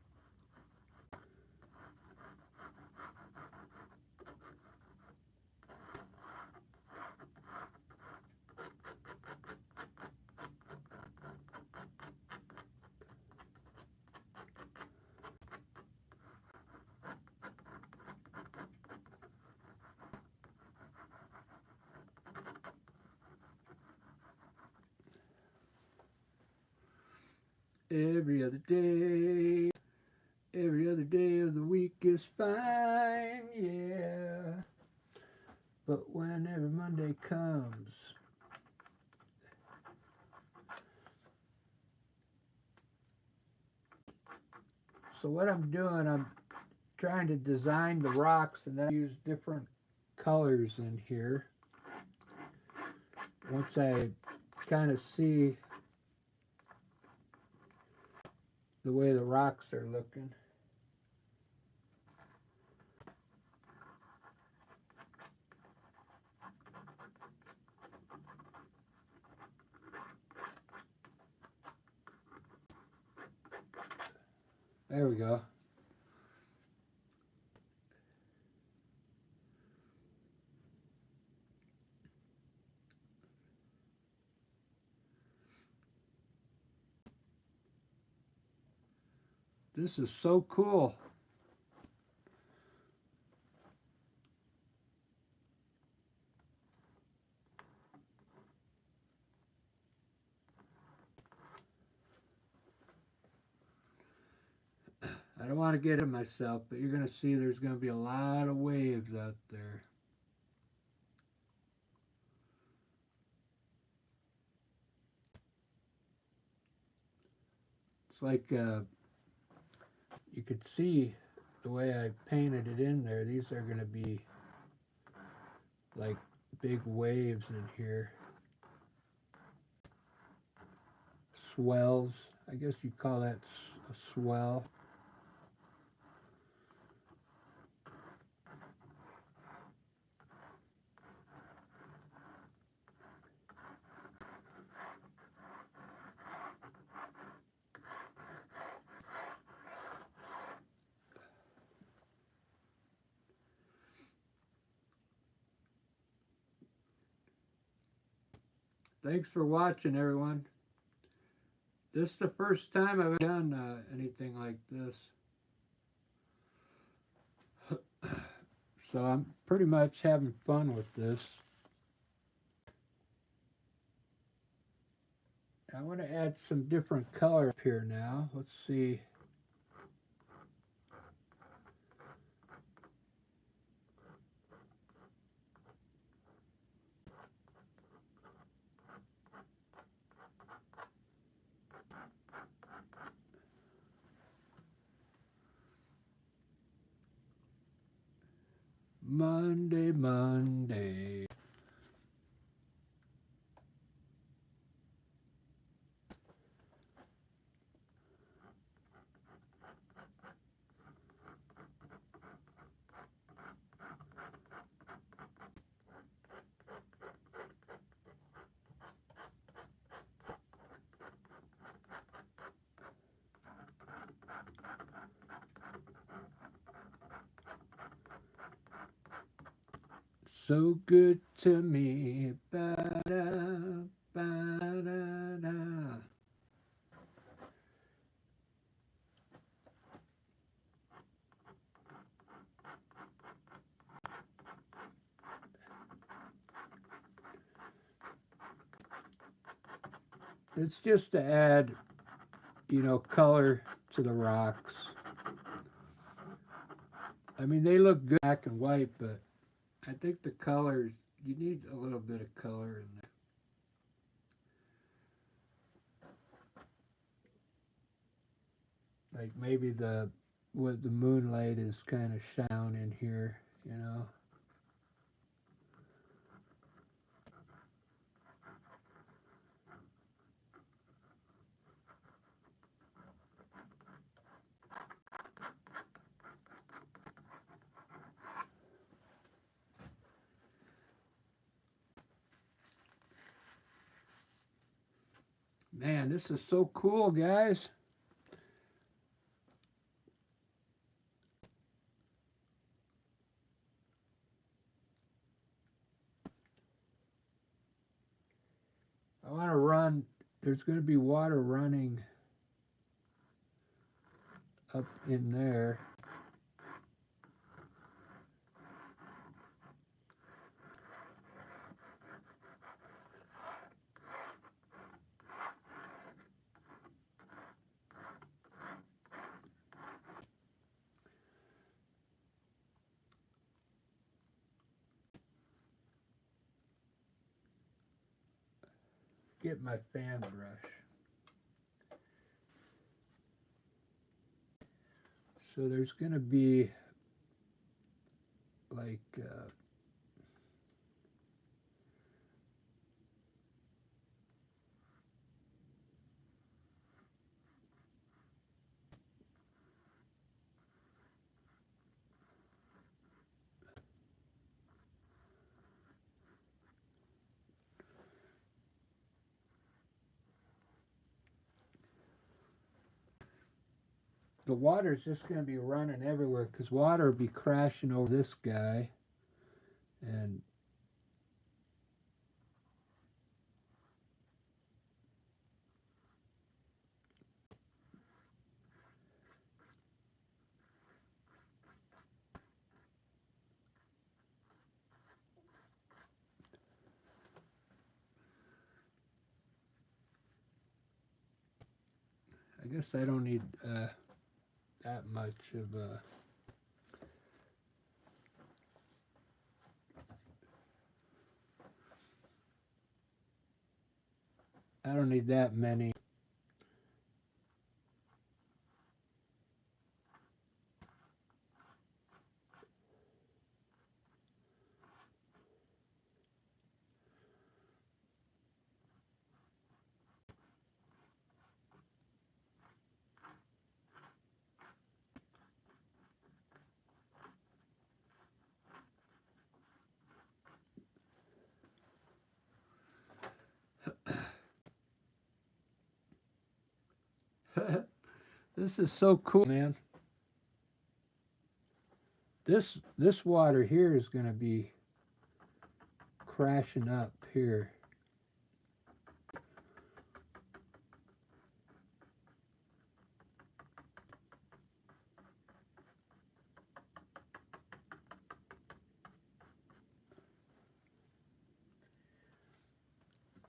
Every other day of the week is fine, yeah. But whenever Monday comes, so what I'm doing, I'm trying to design the rocks and then I use different colors in here. Once I kind of see the way the rocks are looking. There we go. This is so cool. I don't want to get it myself, but you're going to see there's going to be a lot of waves out there. It's like you could see the way I painted it in there. These are going to be like big waves in here. Swells. I guess you call that a swell. Thanks for watching, everyone. This is the first time I've done anything like this. So I'm pretty much having fun with this. I want to add some different color up here now. Let's see. Monday, Monday. So good to me. Ba-da, ba-da-da. It's just to add, you know, color to the rocks. I mean, they look good black and white, but I think the colors, you need a little bit of color in there. Like maybe the what the moonlight is kind of shine in here, you know. Man, this is so cool, guys. I want to run. There's going to be water running up in there. Get my fan brush. So there's going to be like the water's just going to be running everywhere because water will be crashing over this guy. And I guess I don't need that much of a. I don't need that many. This is so cool, man. This water here is going to be crashing up here.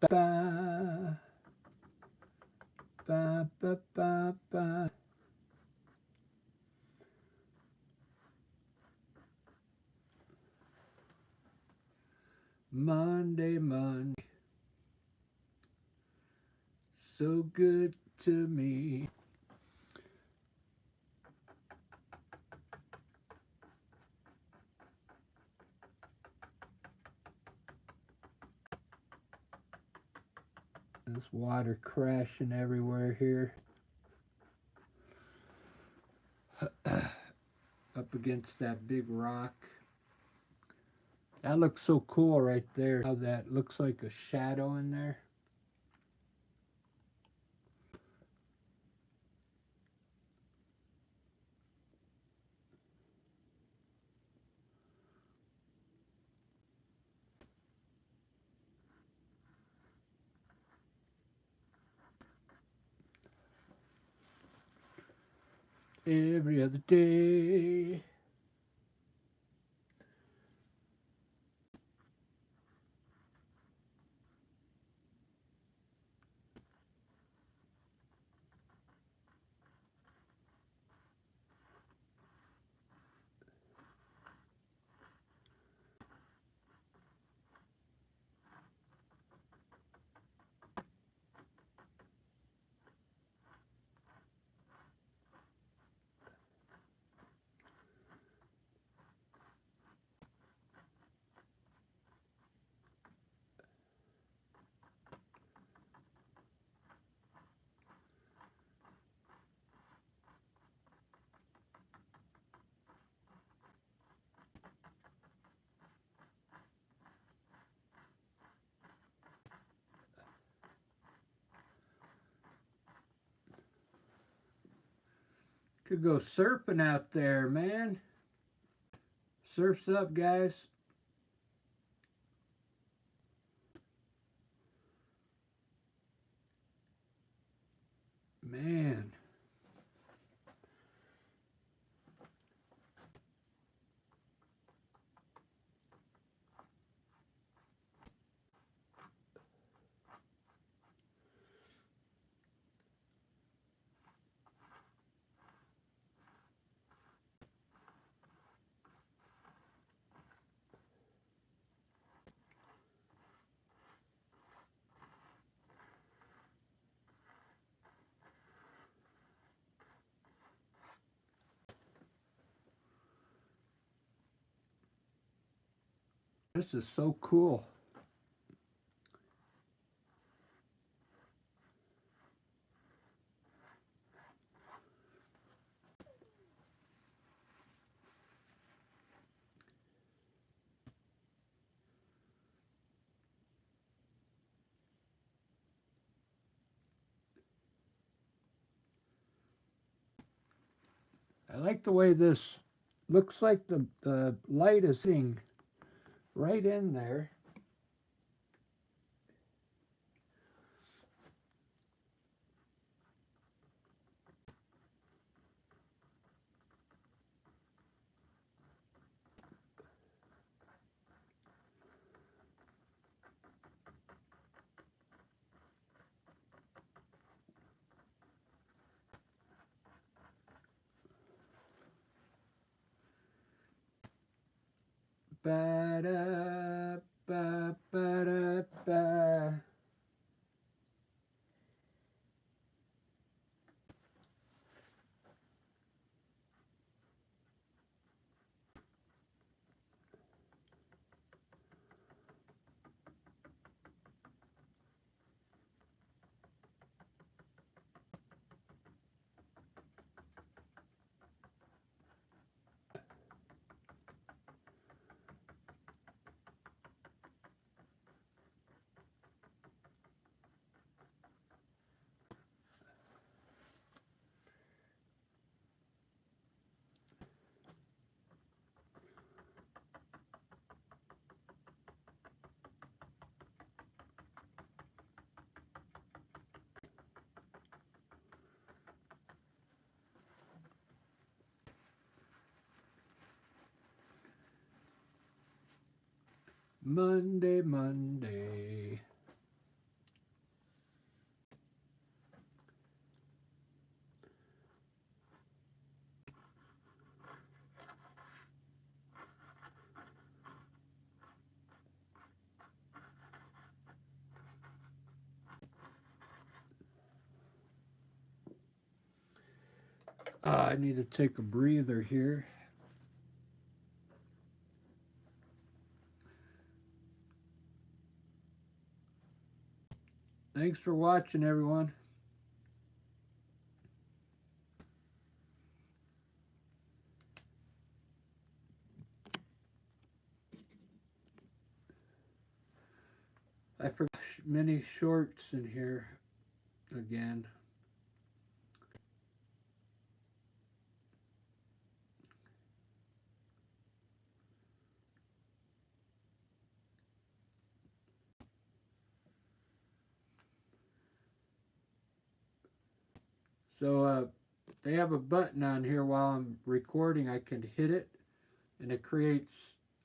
Ba, ba, ba, ba, ba. Monday, Monday, so good to me. This water crashing everywhere here. Up against that big rock. That looks so cool right there. How that looks like a shadow in there. Every other day. Could go surfing out there, man. Surf's up, guys. Man. This is so cool. I like the way this looks like the light is hitting right in there. Ba-da, ba, ba-da, ba. Monday, Monday. I need to take a breather here. Thanks for watching, everyone. I forgot many shorts in here again. So they have a button on here while I'm recording. I can hit it and it creates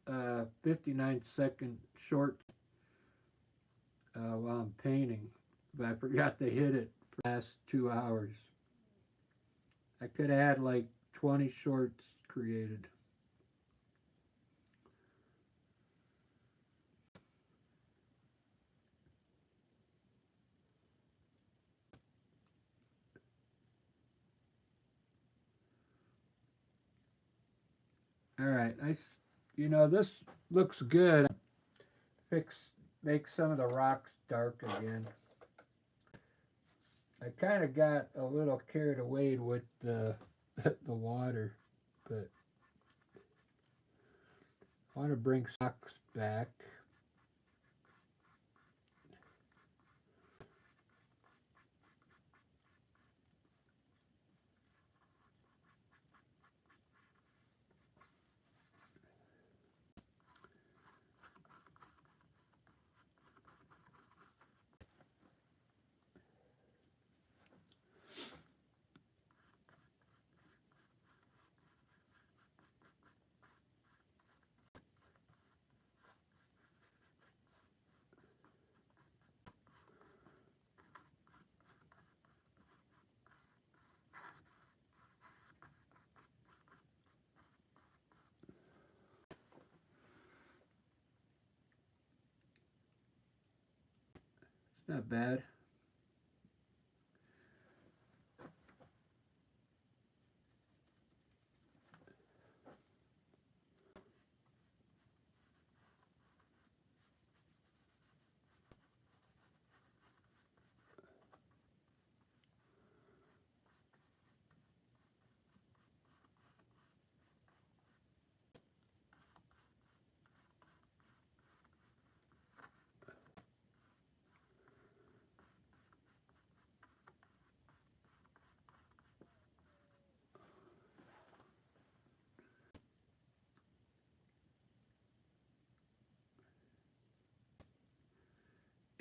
59-second short while I'm painting. But I forgot to hit it for the last 2 hours. I could have had like 20 shorts created. All right, this looks good. Make some of the rocks dark again. I kind of got a little carried away with the the water, but I want to bring rocks back. Not bad.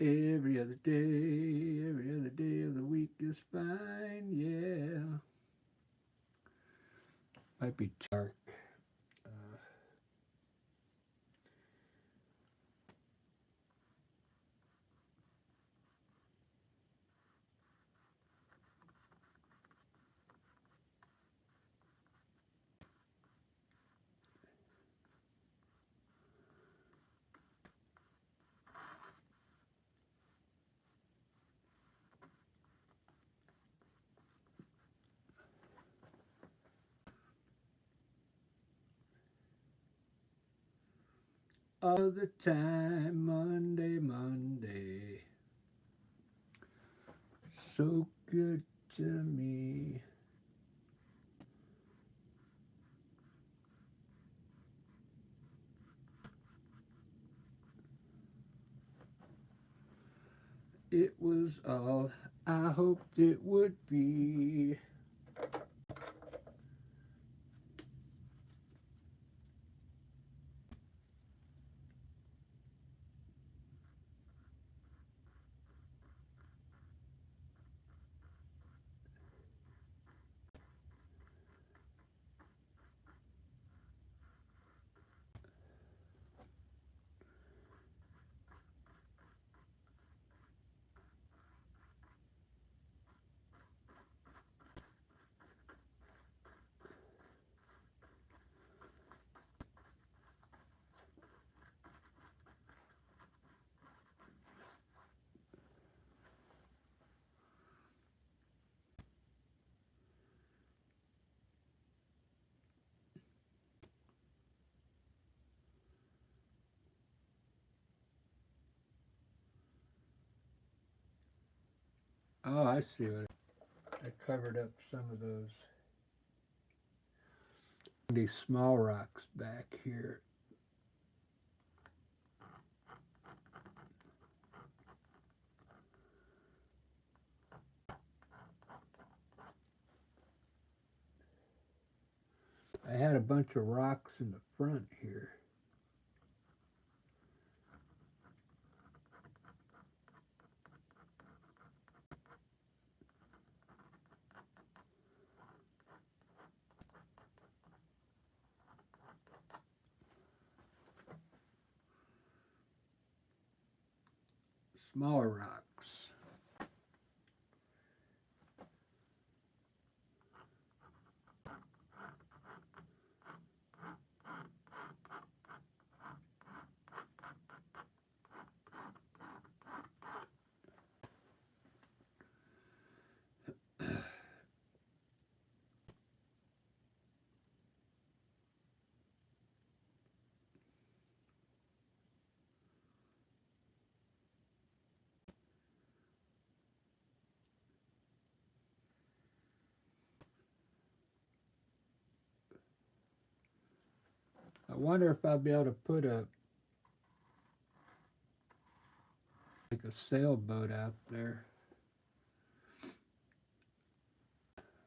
Every other day of the week is fine, yeah. Might be dark. All the time, Monday, Monday. So good to me. It was all I hoped it would be. Oh, I see what I covered up some of these small rocks back here. I had a bunch of rocks in the front here. Smaller rocks. I wonder if I'll be able to put like a sailboat out there.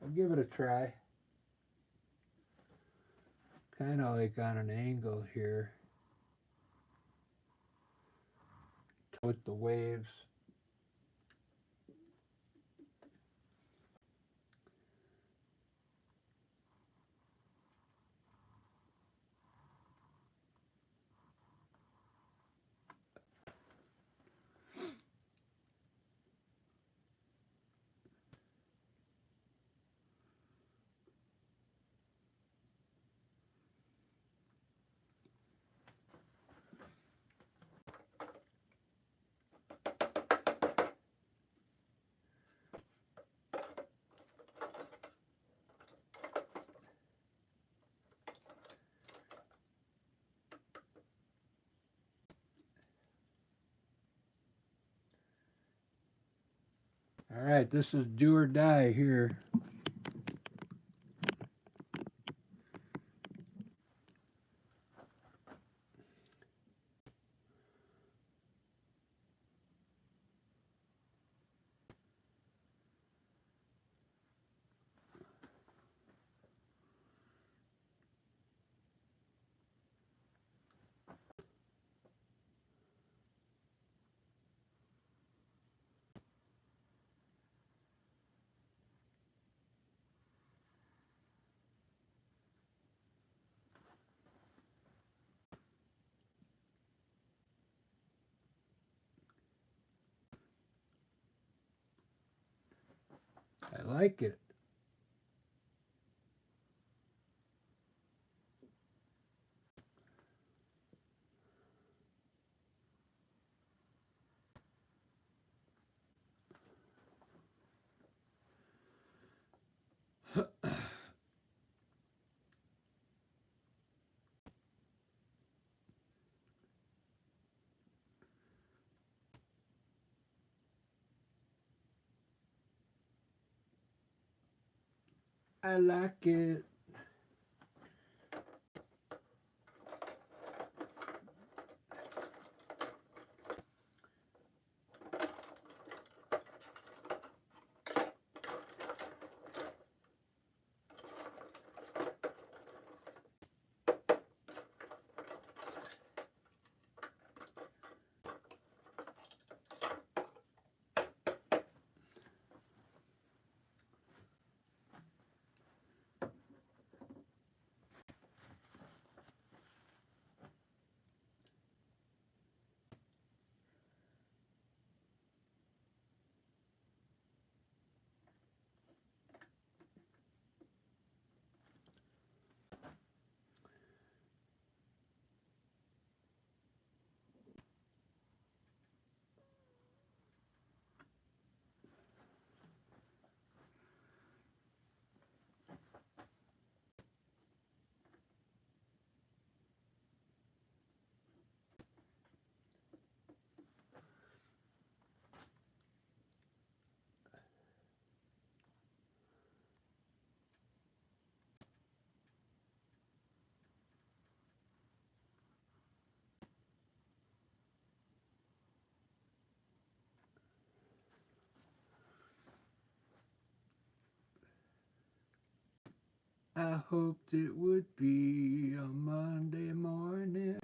I'll give it a try. Kind of like on an angle here with the waves. All right, this is do or die here. I like it. I like it. I hoped it would be a Monday morning.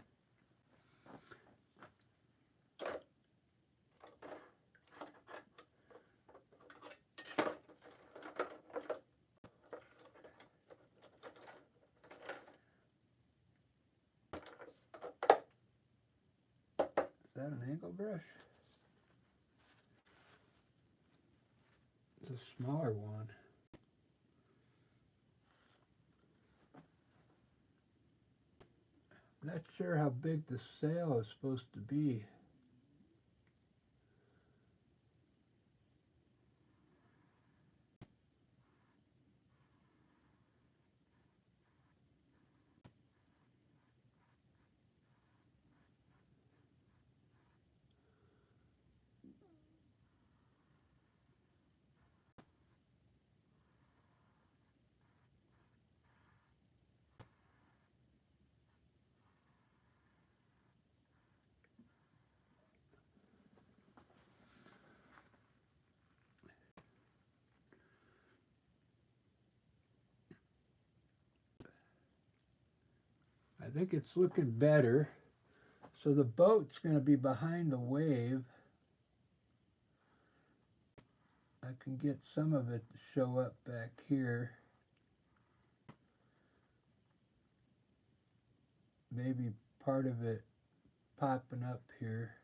Is that an angle brush? It's a smaller one. Not sure how big the sail is supposed to be. I think it's looking better. So the boat's going to be behind the wave. I can get some of it to show up back here. Maybe part of it popping up here.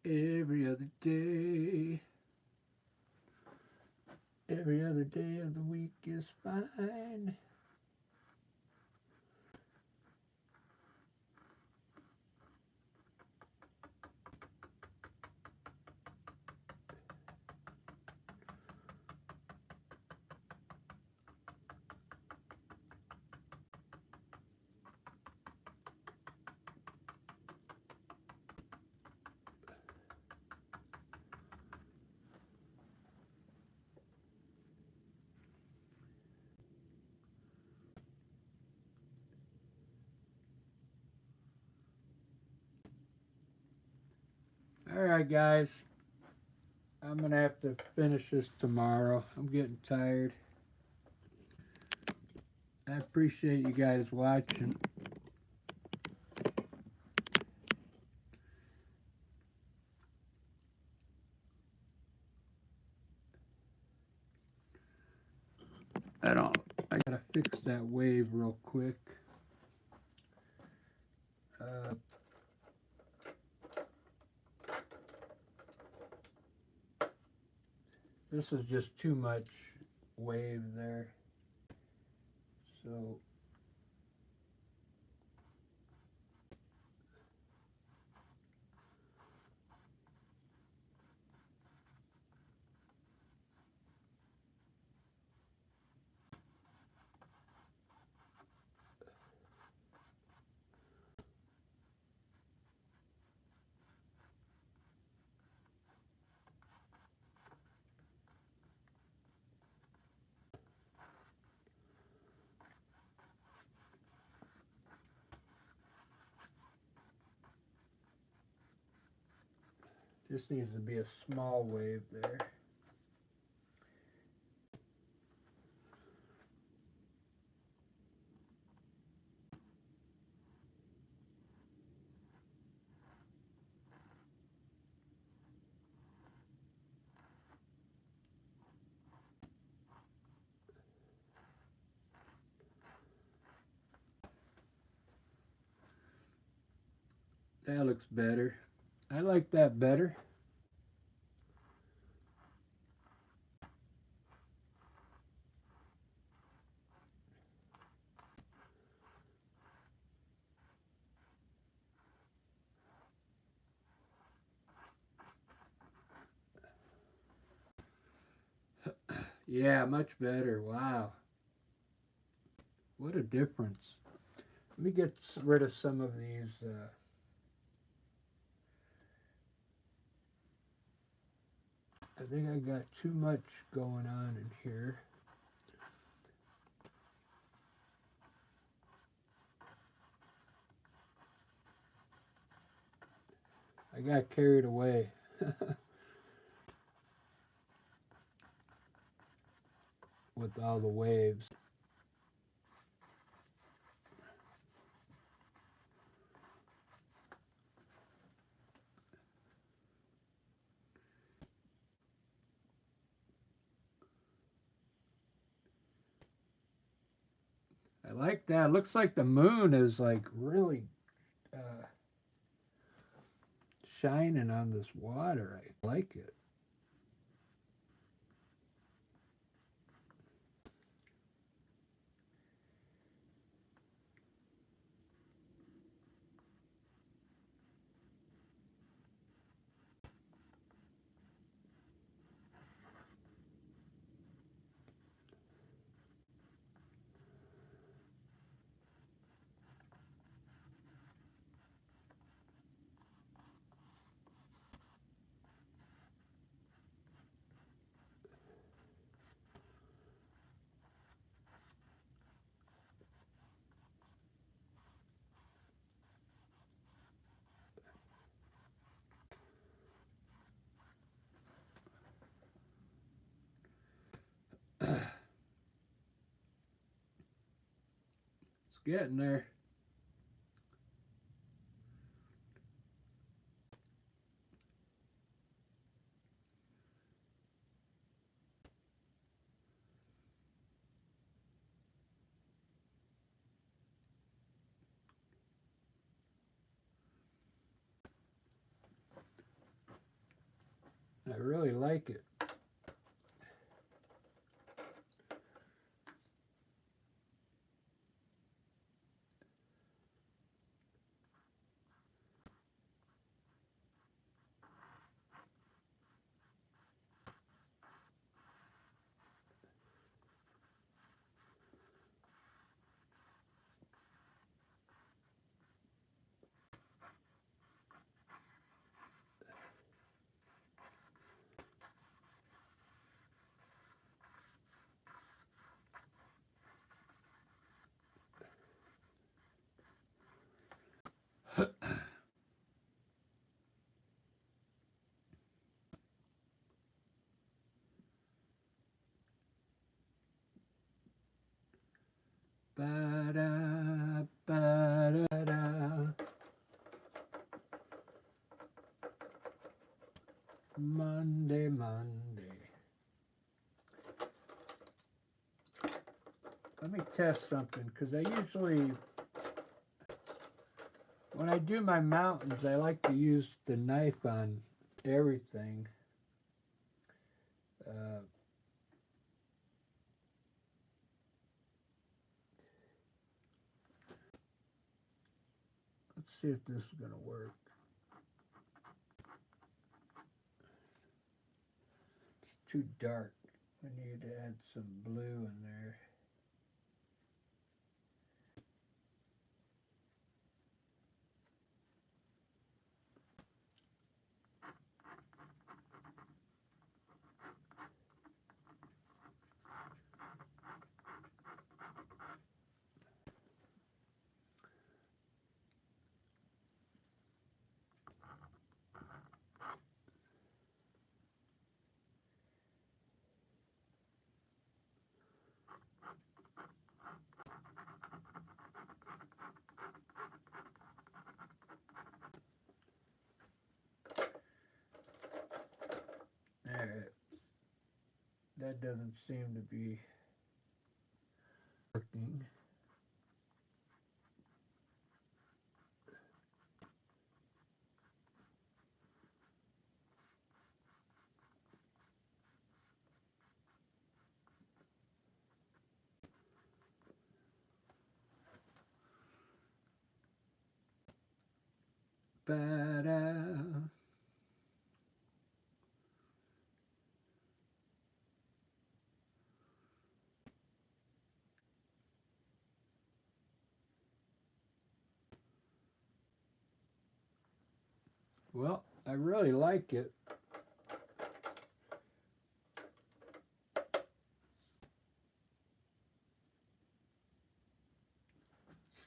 Every other day. Every other day of the week is fine. Alright, guys. I'm going to have to finish this tomorrow. I'm getting tired. I appreciate you guys watching. I gotta fix that wave real quick. This is just too much wave there. So this needs to be a small wave there. That looks better. I like that better. Yeah, much better. Wow. What a difference. Let me get rid of some of these. I think I got too much going on in here. I got carried away. With all the waves. I like that. Looks like the moon is like really shining on this water. I like it. It's getting there. I really like it. Ba-da, ba-da-da. Monday, Monday. Let me test something, because I usually, when I do my mountains, I like to use the knife on everything. Let's see if this is going to work. It's too dark. I need to add some blue in there. Alright. That doesn't seem to be working. Ba-da. Well, I really like it.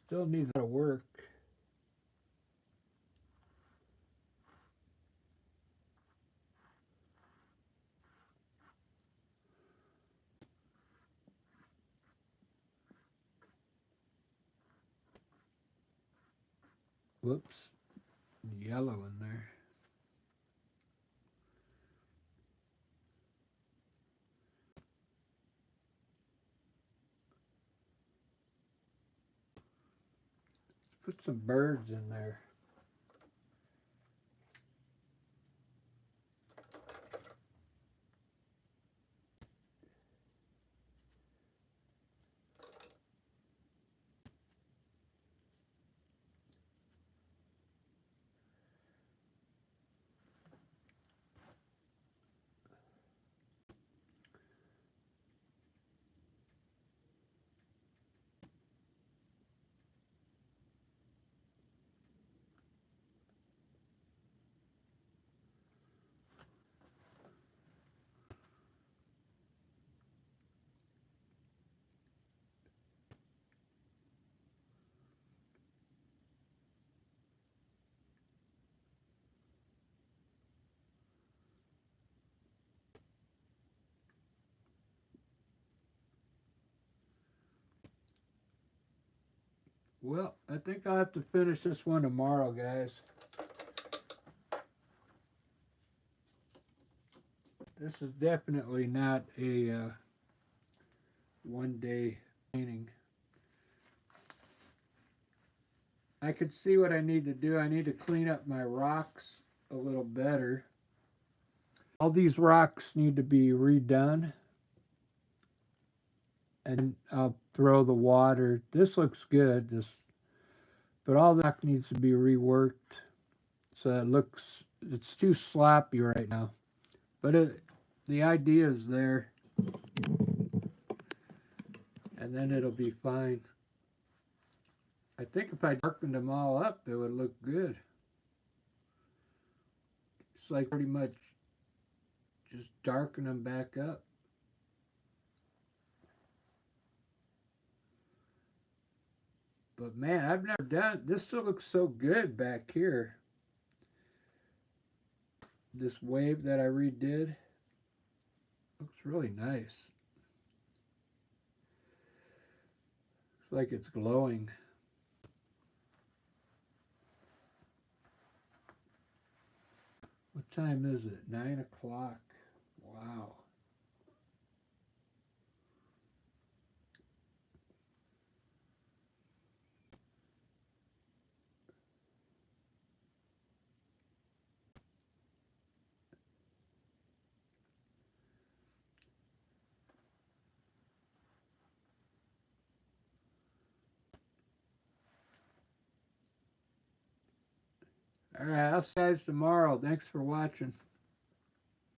Still needs to work. Whoops. Yellow in there. Let's put some birds in there. Well, I think I'll have to finish this one tomorrow, guys. This is definitely not a one-day painting. I could see what I need to do. I need to clean up my rocks a little better. All these rocks need to be redone, and I'll throw the water. This looks good, this, but all the rock needs to be reworked. So it looks, it's too sloppy right now. But the idea is there, and then it'll be fine. I think if I darkened them all up, it would look good. It's like pretty much just darken them back up. But man, I've never done, this still looks so good back here. This wave that I redid looks really nice. Looks like it's glowing. What time is it? 9 o'clock. Wow. All right, I'll see you guys tomorrow. Thanks for watching.